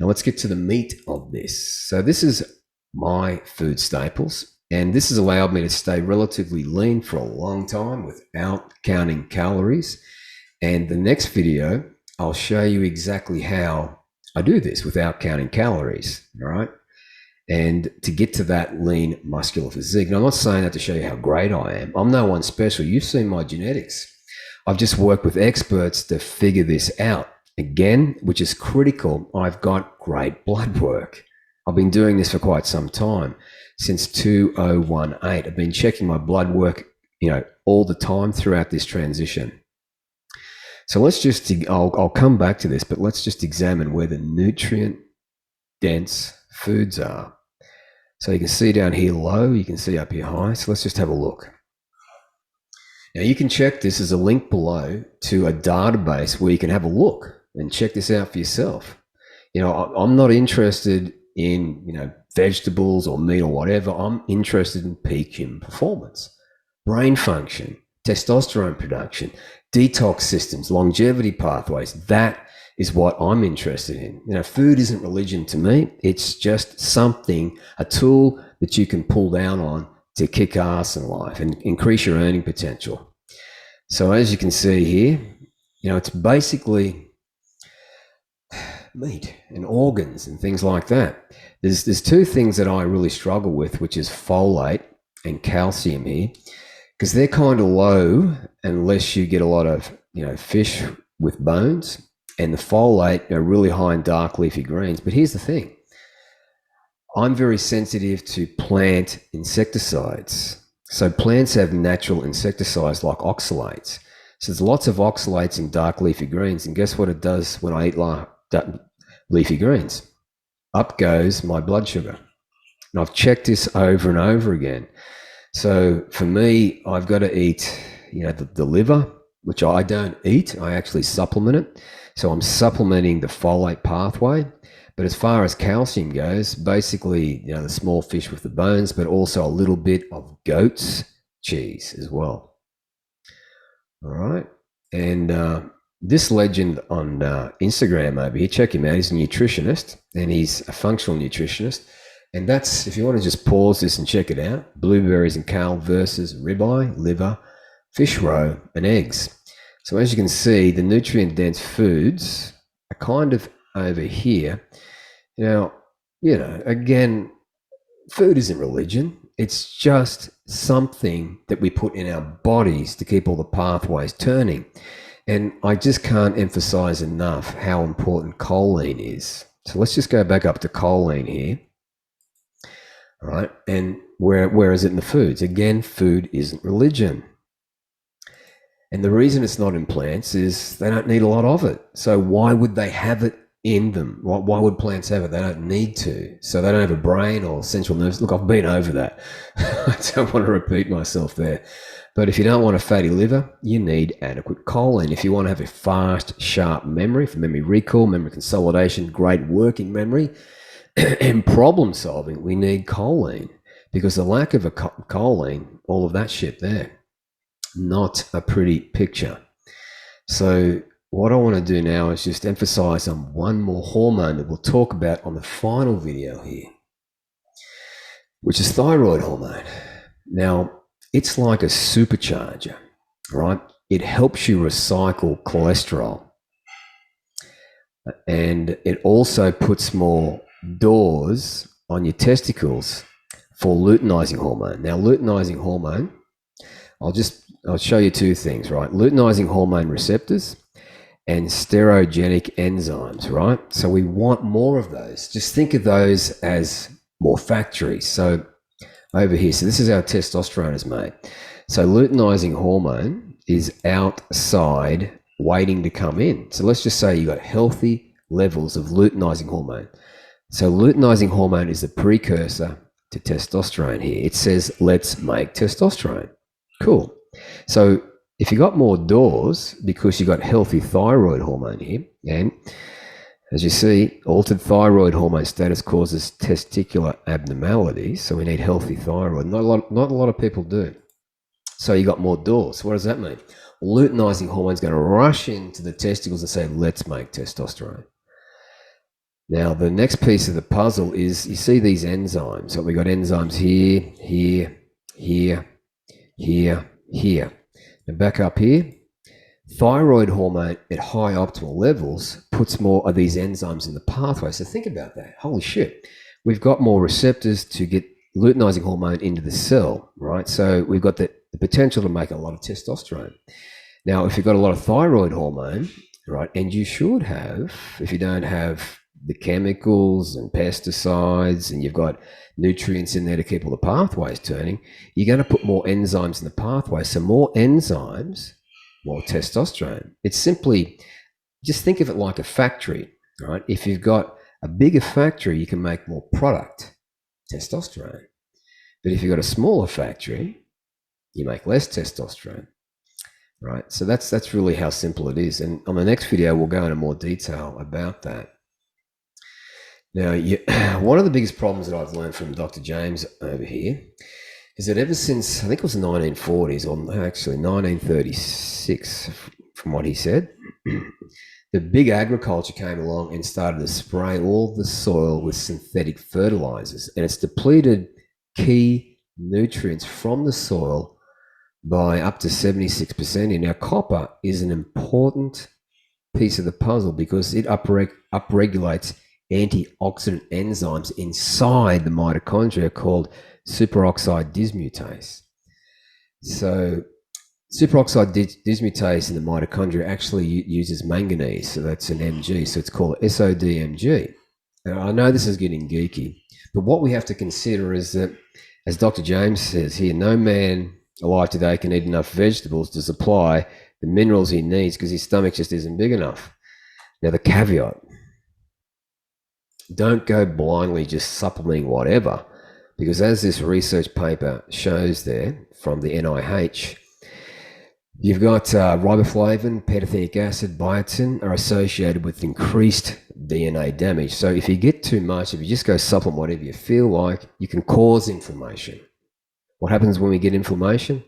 Now let's get to the meat of this. So this is my food staples. And this has allowed me to stay relatively lean for a long time without counting calories. And the next video, I'll show you exactly how I do this without counting calories, all right? And to get to that lean muscular physique. And I'm not saying that to show you how great I am. I'm no one special. You've seen my genetics. I've just worked with experts to figure this out. Again, which is critical, I've got great blood work. I've been doing this for quite some time. Since 2018, I've been checking my blood work, all the time throughout this transition. So let's just, I'll come back to this, but let's just examine where the nutrient dense foods are. So you can see down here low, you can see up here high. So let's just have a look. Now you can check this as a link below to a database where you can have a look and check this out for yourself. I'm not interested in, vegetables or meat or whatever. I'm interested in peak human performance, brain function, testosterone production, detox systems, longevity pathways. That is what I'm interested in. Food isn't religion to me. It's just something, a tool that you can pull down on to kick ass in life and increase your earning potential. So as you can see here, it's basically meat and organs and things like that. There's two things that I really struggle with, which is folate and calcium here, because they're kind of low unless you get a lot of fish with bones, and the folate are really high in dark leafy greens. But here's the thing, I'm very sensitive to plant insecticides. So plants have natural insecticides like oxalates. So there's lots of oxalates in dark leafy greens, and guess what it does when I eat leafy greens? Up goes my blood sugar. And I've checked this over and over again. So for me, I've got to eat, the liver, which I don't eat. I actually supplement it. So I'm supplementing the folate pathway. But as far as calcium goes, basically, the small fish with the bones, but also a little bit of goat's cheese as well. All right. And this legend on Instagram over here, check him out. He's a nutritionist and he's a functional nutritionist. And that's, if you want to just pause this and check it out, blueberries and kale versus ribeye, liver, fish roe, and eggs. So as you can see, the nutrient-dense foods are kind of over here. Now, again, food isn't religion. It's just something that we put in our bodies to keep all the pathways turning. And I just can't emphasize enough how important choline is. So let's just go back up to choline here. All right. And where is it in the foods? Again, food isn't religion. And the reason it's not in plants is they don't need a lot of it. So why would they have it in them? Why would plants have it? They don't need to. So they don't have a brain or central nerves. Look, I've been over that. I don't want to repeat myself there. But if you don't want a fatty liver, you need adequate choline. If you want to have a fast, sharp memory for memory recall, memory consolidation, great working memory, and problem solving, we need choline. Because the lack of a choline, all of that shit there, not a pretty picture. So what I want to do now is just emphasize on one more hormone that we'll talk about on the final video here, which is thyroid hormone. Now, it's like a supercharger, right? It helps you recycle cholesterol. And it also puts more doors on your testicles for luteinizing hormone. Now, luteinizing hormone, I'll show you two things, right? Luteinizing hormone receptors and steroidogenic enzymes, right? So we want more of those. Just think of those as more factories. So over here, so this is how testosterone is made. So luteinizing hormone is outside waiting to come in. So let's just say you got healthy levels of luteinizing hormone. So luteinizing hormone is the precursor to testosterone here. It says, let's make testosterone. Cool. So if you got more doors because you got healthy thyroid hormone here, and as you see, altered thyroid hormone status causes testicular abnormalities. So we need healthy thyroid. Not a lot of people do. So you got more doors. What does that mean? Luteinizing hormone is going to rush into the testicles and say, let's make testosterone. Now, the next piece of the puzzle is you see these enzymes. So we got enzymes here, here, here, here, here. And back up here, thyroid hormone at high optimal levels puts more of these enzymes in the pathway. So think about that. Holy shit. We've got more receptors to get luteinizing hormone into the cell, right? So we've got the potential to make a lot of testosterone. Now, if you've got a lot of thyroid hormone, right, and you should have, if you don't have the chemicals and pesticides and you've got nutrients in there to keep all the pathways turning, you're going to put more enzymes in the pathway. So more enzymes, more testosterone. It's simply, just think of it like a factory, right? If you've got a bigger factory, you can make more product, testosterone. But if you've got a smaller factory, you make less testosterone, right? So that's really how simple it is. And on the next video, we'll go into more detail about that. Now, one of the biggest problems that I've learned from Dr. James over here is that ever since, I think it was the 1940s, or actually 1936, from what he said, the big agriculture came along and started to spray all the soil with synthetic fertilizers, and it's depleted key nutrients from the soil by up to 76%. Now, copper is an important piece of the puzzle because it upregulates antioxidant enzymes inside the mitochondria called superoxide dismutase. So superoxide dismutase in the mitochondria actually uses manganese, so that's an Mg, so it's called SODMG. Now, I know this is getting geeky, but what we have to consider is that, as Dr. James says here, no man alive today can eat enough vegetables to supply the minerals he needs because his stomach just isn't big enough. Now, the caveat, don't go blindly just supplementing whatever, because as this research paper shows there from the NIH, you've got riboflavin, pantothenic acid, biotin are associated with increased DNA damage. So if you get too much, if you just go supplement whatever you feel like, you can cause inflammation. What happens when we get inflammation?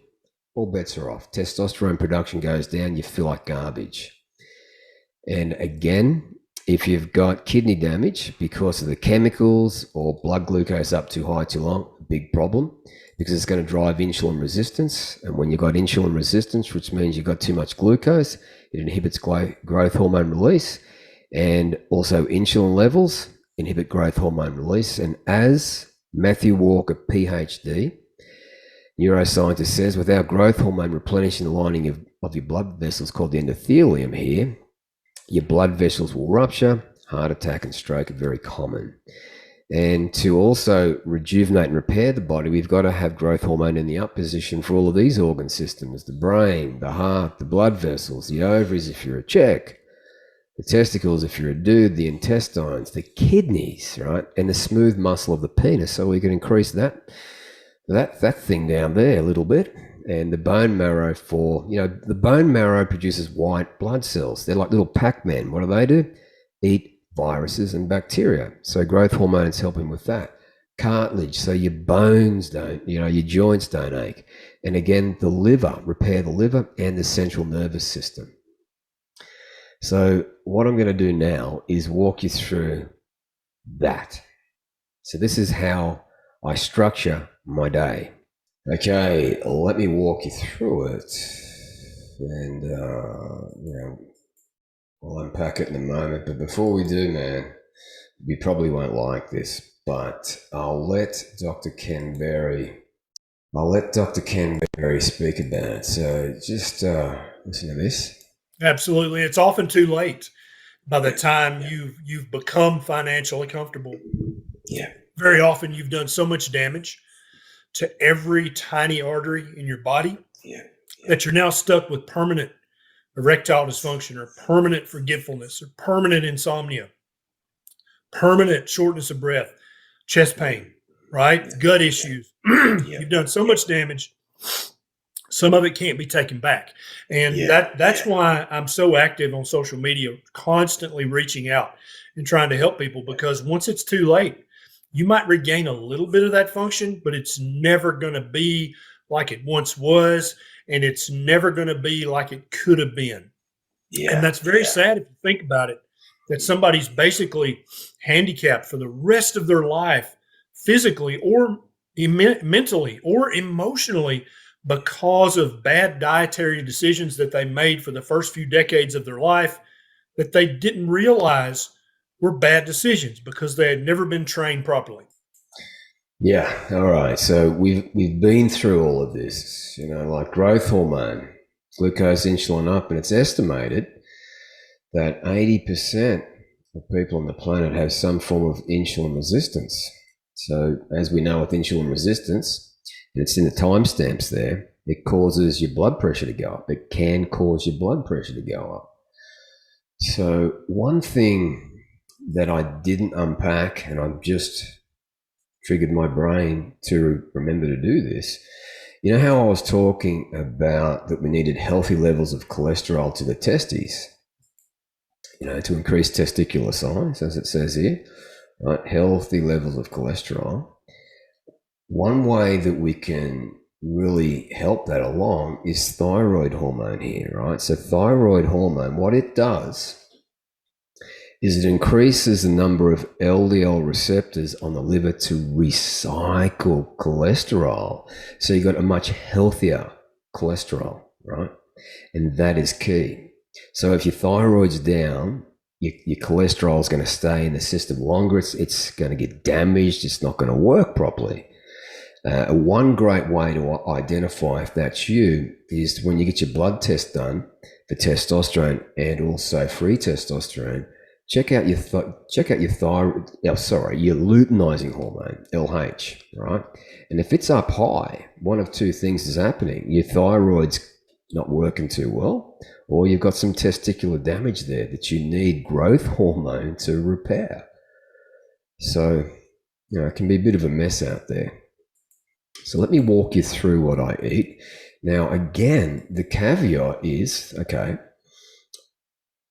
All bets are off. Testosterone production goes down, you feel like garbage. And again, if you've got kidney damage because of the chemicals or blood glucose up too high too long, big problem, because it's going to drive insulin resistance. And when you've got insulin resistance, which means you've got too much glucose, it inhibits growth hormone release, and also insulin levels inhibit growth hormone release. And as Matthew Walker, PhD, neuroscientist, says, without growth hormone replenishing the lining of your blood vessels called the endothelium here, your blood vessels will rupture. Heart attack and stroke are very common. And to also rejuvenate and repair the body, we've got to have growth hormone in the up position for all of these organ systems: the brain, the heart, the blood vessels, the ovaries if you're a chick, the testicles if you're a dude, the intestines, the kidneys, right? And the smooth muscle of the penis. So we can increase that thing down there a little bit. And the bone marrow the bone marrow produces white blood cells. They're like little Pac-Men. What do? Eat viruses and bacteria. So growth hormone is helping with that. Cartilage, so your bones don't, your joints don't ache. And again, the liver, repair the liver and the central nervous system. So what I'm going to do now is walk you through that. So this is how I structure my day. Okay, let me walk you through it, and I'll unpack it in a moment. But before we do, man, we probably won't like this, but I'll let Dr. Ken Berry speak about it. So just listen to this. Absolutely, it's often too late by the time you've become financially comfortable. Yeah, very often you've done so much damage to every tiny artery in your body that you're now stuck with permanent erectile dysfunction or permanent forgetfulness or permanent insomnia, permanent shortness of breath, chest pain, right? Gut issues. You've done so much damage. Some of it can't be taken back. And that's why I'm so active on social media, constantly reaching out and trying to help people, because once it's too late, you might regain a little bit of that function, but it's never going to be like it once was, and it's never going to be like it could have been. And that's very sad if you think about it, that somebody's basically handicapped for the rest of their life, physically or mentally or emotionally, because of bad dietary decisions that they made for the first few decades of their life that they didn't realize were bad decisions because they had never been trained properly. Yeah. All right. So we've been through all of this, like growth hormone, glucose, insulin up, and it's estimated that 80% of people on the planet have some form of insulin resistance. So as we know with insulin resistance, and it's in the timestamps there, it causes your blood pressure to go up. It can cause your blood pressure to go up. So one thing that I didn't unpack, and I've just triggered my brain to remember to do this. You know how I was talking about that we needed healthy levels of cholesterol to the testes, to increase testicular size, as it says here, right? Healthy levels of cholesterol. One way that we can really help that along is thyroid hormone here, right? So thyroid hormone, what it does is it increases the number of LDL receptors on the liver to recycle cholesterol. So you've got a much healthier cholesterol, right? And that is key. So if your thyroid's down, your cholesterol is going to stay in the system longer. It's going to get damaged. It's not going to work properly. One great way to identify if that's you is when you get your blood test done for testosterone and also free testosterone. Check out your thyroid. Your luteinizing hormone, LH, right? And if it's up high, one of two things is happening: your thyroid's not working too well, or you've got some testicular damage there that you need growth hormone to repair. So, it can be a bit of a mess out there. So let me walk you through what I eat. Now, again, the caveat is,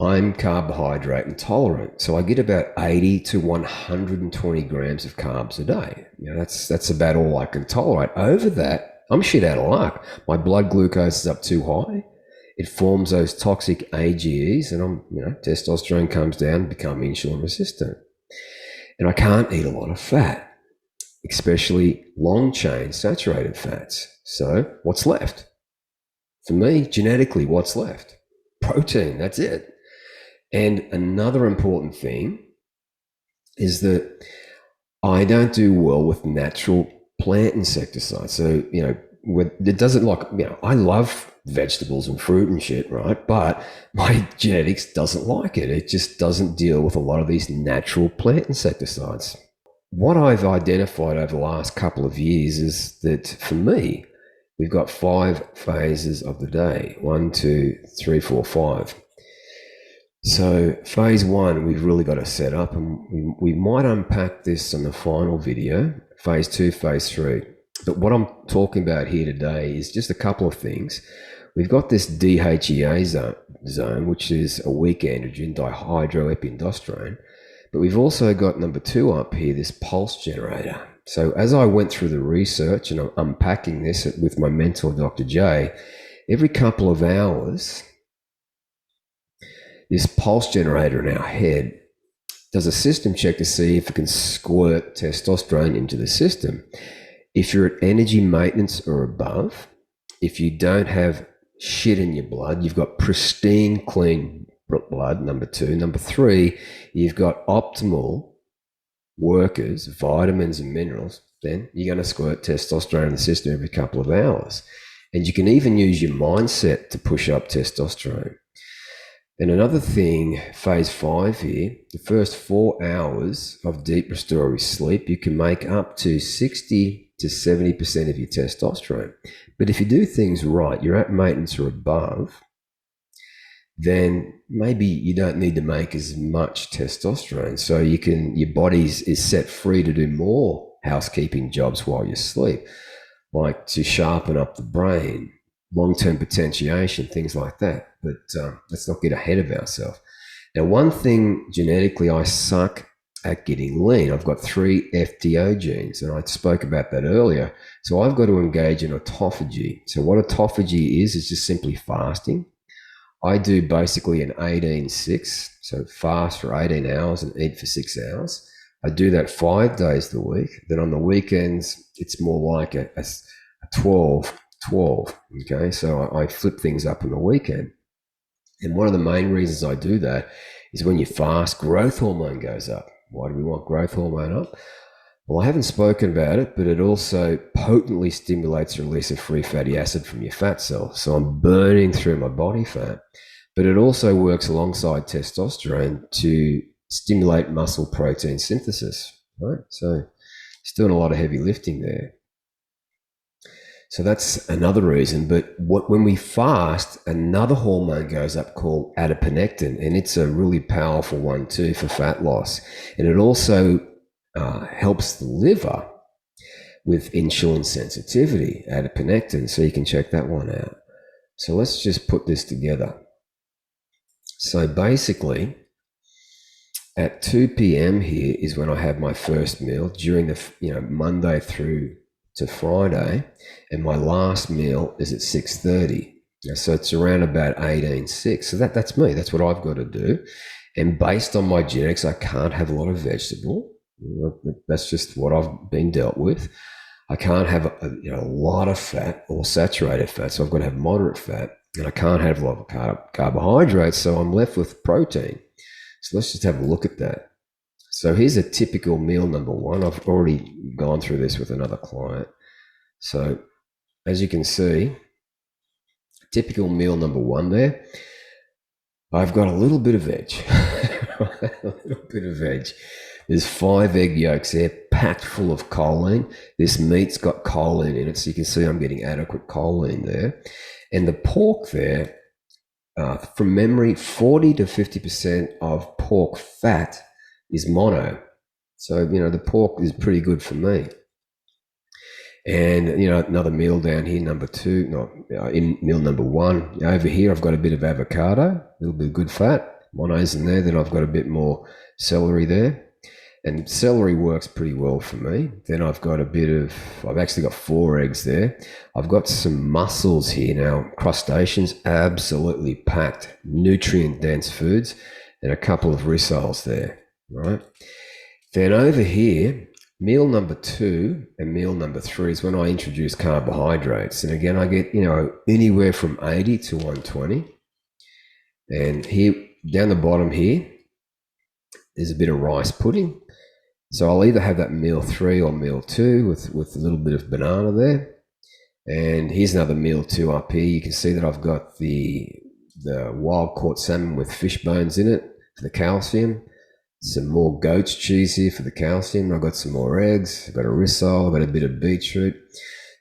I'm carbohydrate intolerant, so I get about 80 to 120 grams of carbs a day. That's about all I can tolerate. Over that, I'm shit out of luck. My blood glucose is up too high. it forms those toxic AGEs, and testosterone comes down, become insulin resistant. And I can't eat a lot of fat, especially long chain saturated fats. So what's left? For me, genetically, what's left? Protein, that's it. And another important thing is that I don't do well with natural plant insecticides. So, it doesn't I love vegetables and fruit and shit, right? But my genetics doesn't like it. It just doesn't deal with a lot of these natural plant insecticides. What I've identified over the last couple of years is that for me, we've got 5 phases of the day. 1, 2, 3, 4, 5. So phase 1, we've really got to set up, and we might unpack this in the final video, phase 2, phase 3. But what I'm talking about here today is just a couple of things. We've got this DHEA zone, which is a weak androgen, dihydroepiandrosterone. But we've also got number 2 up here, this pulse generator. So as I went through the research and I'm unpacking this with my mentor, Dr. J, every couple of hours, this pulse generator in our head does a system check to see if it can squirt testosterone into the system. If you're at energy maintenance or above, if you don't have shit in your blood, you've got pristine, clean blood, number 2. Number 3, you've got optimal workers, vitamins and minerals, then you're going to squirt testosterone in the system every couple of hours. And you can even use your mindset to push up testosterone. And another thing, phase 5 here, the first 4 hours of deep restorative sleep, you can make up to 60 to 70% of your testosterone. But if you do things right, you're at maintenance or above, then maybe you don't need to make as much testosterone. So your body is set free to do more housekeeping jobs while you sleep, like to sharpen up the brain, long-term potentiation, things like that. But let's not get ahead of ourselves. Now, one thing genetically, I suck at getting lean. I've got 3 FTO genes, and I spoke about that earlier. So I've got to engage in autophagy. So what autophagy is just simply fasting. I do basically an 18-6, so fast for 18 hours and eat for 6 hours. I do that 5 days a week. Then on the weekends, it's more like a 12. Okay, so I flip things up on the weekend. And one of the main reasons I do that is when you fast, growth hormone goes up. Why do we want growth hormone up? Well, I haven't spoken about it, but it also potently stimulates the release of free fatty acid from your fat cells. So I'm burning through my body fat. But it also works alongside testosterone to stimulate muscle protein synthesis, right? So it's doing a lot of heavy lifting there. So that's another reason. But when we fast, another hormone goes up called adiponectin, and it's a really powerful one too for fat loss. And it also helps the liver with insulin sensitivity, adiponectin. So you can check that one out. So let's just put this together. So basically, at 2 p.m. here is when I have my first meal during the Monday through to Friday, and my last meal is at 6:30. So it's around about 18-6. So that's me. That's what I've got to do. And based on my genetics, I can't have a lot of vegetable. That's just what I've been dealt with. I can't have a lot of fat or saturated fat, so I've got to have moderate fat. And I can't have a lot of carbohydrates, so I'm left with protein. So let's just have a look at that. So here's a typical meal number 1. I've already gone through this with another client. So as you can see, typical meal number 1 there, I've got a little bit of veg. A little bit of veg. There's 5 egg yolks there, packed full of choline. This meat's got choline in it, so you can see I'm getting adequate choline there. And the pork there, from memory, 40 to 50% of pork fat is mono. So, the pork is pretty good for me. And, another meal down here, number 2, in meal number 1, over here, I've got a bit of avocado, a little bit of good fat, mono's in there. Then I've got a bit more celery there. And celery works pretty well for me. Then I've actually got 4 eggs there. I've got some mussels here now, crustaceans, absolutely packed, nutrient dense foods, and a couple of rissoles there, right? Then over here, meal number 2 and meal number 3 is when I introduce carbohydrates. And again, I get, anywhere from 80 to 120. And here, down the bottom here, there's a bit of rice pudding. So I'll either have that meal 3 or meal 2 with a little bit of banana there. And here's another meal 2 up here. You can see that I've got the wild caught salmon with fish bones in it for the calcium. Some more goat's cheese here for the calcium. I've got some more eggs. I've got a rissole. I've got a bit of beetroot.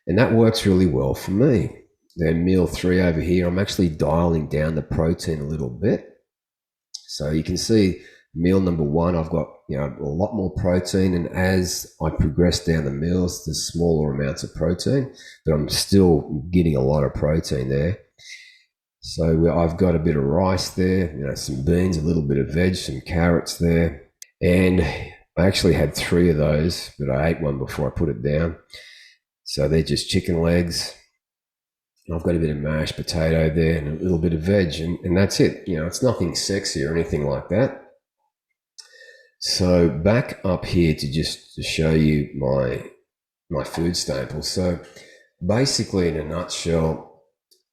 And that works really well for me. Then meal 3 over here, I'm actually dialing down the protein a little bit. So you can see meal number 1, I've got a lot more protein, and as I progress down the meals, there's smaller amounts of protein, but I'm still getting a lot of protein there. So I've got a bit of rice there, some beans, a little bit of veg, some carrots there, and I actually had 3 of those, but I ate one before I put it down. So they're just chicken legs. I've got a bit of mashed potato there and a little bit of veg, and that's it. It's nothing sexy or anything like that. So back up here to show you my food staples. So basically, in a nutshell,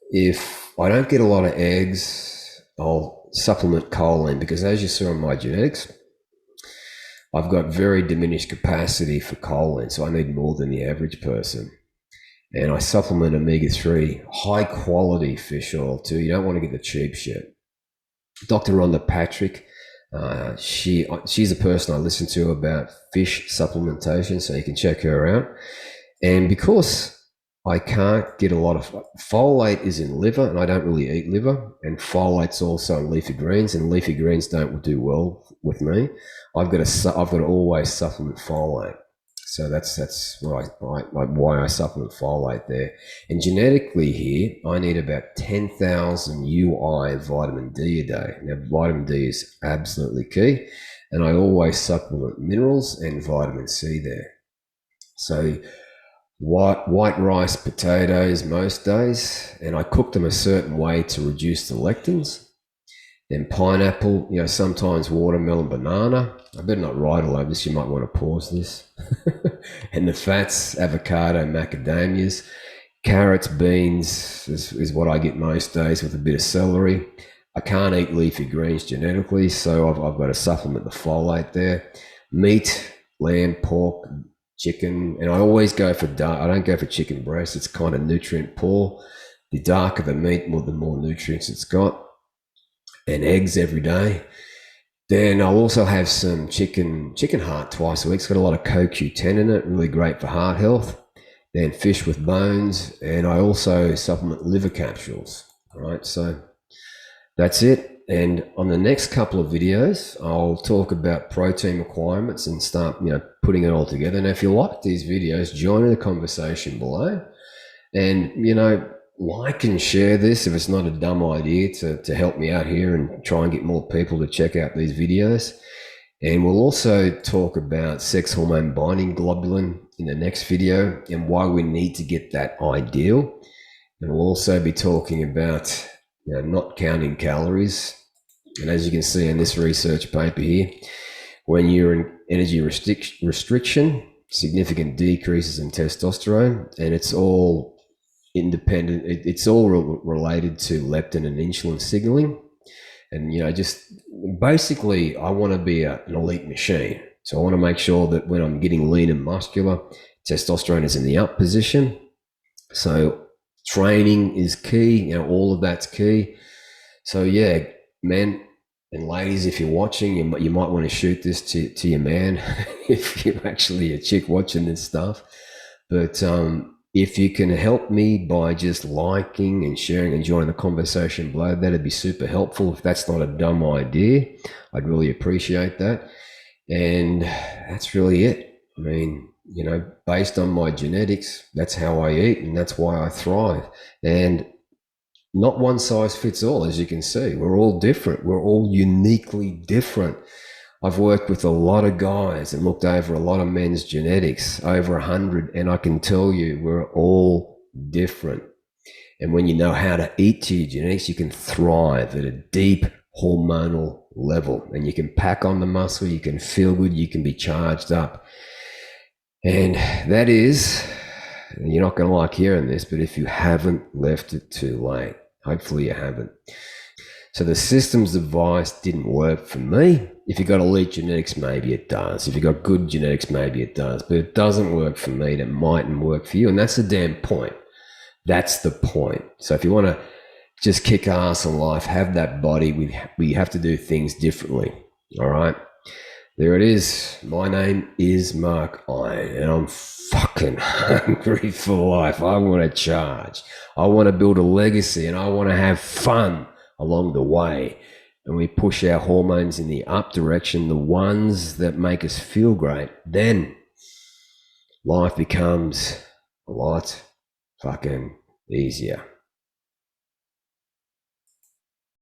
if I don't get a lot of eggs, I'll supplement choline, because as you saw in my genetics, I've got very diminished capacity for choline, so I need more than the average person. And I supplement omega-3, high quality fish oil too. You don't want to get the cheap shit. Dr. Rhonda Patrick, she's a person I listen to about fish supplementation, so you can check her out. And because I can't get a lot of folate is in liver, and I don't really eat liver, and folate's also in leafy greens, and leafy greens don't do well with me. I've got to always supplement folate. So that's why I supplement folate there. And genetically here, I need about 10,000 UI vitamin D a day. Now, vitamin D is absolutely key. And I always supplement minerals and vitamin C there. So white rice, potatoes most days, and I cook them a certain way to reduce the lectins. Then pineapple, sometimes watermelon, banana. I better not write all over this. You might want to pause this. And the fats, avocado, macadamias. Carrots, beans is what I get most days, with a bit of celery. I can't eat leafy greens genetically, so I've got to supplement the folate there. Meat, lamb, pork, chicken, and I always go for dark. I don't go for chicken breast. It's kind of nutrient poor. The darker the meat, the more nutrients it's got. And eggs every day. Then I'll also have some chicken heart twice a week. It's got a lot of CoQ10 in it, really great for heart health. Then fish with bones, and I also supplement liver capsules. All right, so that's it. And on the next couple of videos, I'll talk about protein requirements and start, putting it all together. And if you like these videos, join in the conversation below, and like and share this if it's not a dumb idea to help me out here and try and get more people to check out these videos. And we'll also talk about sex hormone binding globulin in the next video and why we need to get that ideal. And we'll also be talking about not counting calories. And as you can see in this research paper here, when you're in energy restriction, significant decreases in testosterone, and it's all independent. It's all related to leptin and insulin signaling. And, just basically I want to be an elite machine. So I want to make sure that when I'm getting lean and muscular, testosterone is in the up position. So training is key, all of that's key. So yeah, men and ladies, if you're watching, you might want to shoot this to your man if you're actually a chick watching this stuff. But if you can help me by just liking and sharing and joining the conversation below, that'd be super helpful. If that's not a dumb idea, I'd really appreciate that. And that's really it. I mean, based on my genetics, that's how I eat, and that's why I thrive. And not one size fits all, as you can see. We're all different. We're all uniquely different. I've worked with a lot of guys and looked over a lot of men's genetics, over 100, and I can tell you we're all different. And when you know how to eat to your genetics, you can thrive at a deep hormonal level, and you can pack on the muscle, you can feel good, you can be charged up. And that is, you're not going to like hearing this, but if you haven't left it too late, hopefully you haven't. So the systems advice didn't work for me. If you've got elite genetics, maybe it does. If you've got good genetics, maybe it does. But it doesn't work for me. That mightn't work for you. And that's the damn point. That's the point. So if you want to just kick ass in life, have that body, we have to do things differently. All right. There it is. My name is Mark Iron, and I'm fucking hungry for life. I want to charge. I want to build a legacy, and I want to have fun along the way. And we push our hormones in the up direction, the ones that make us feel great. Then life becomes a lot fucking easier.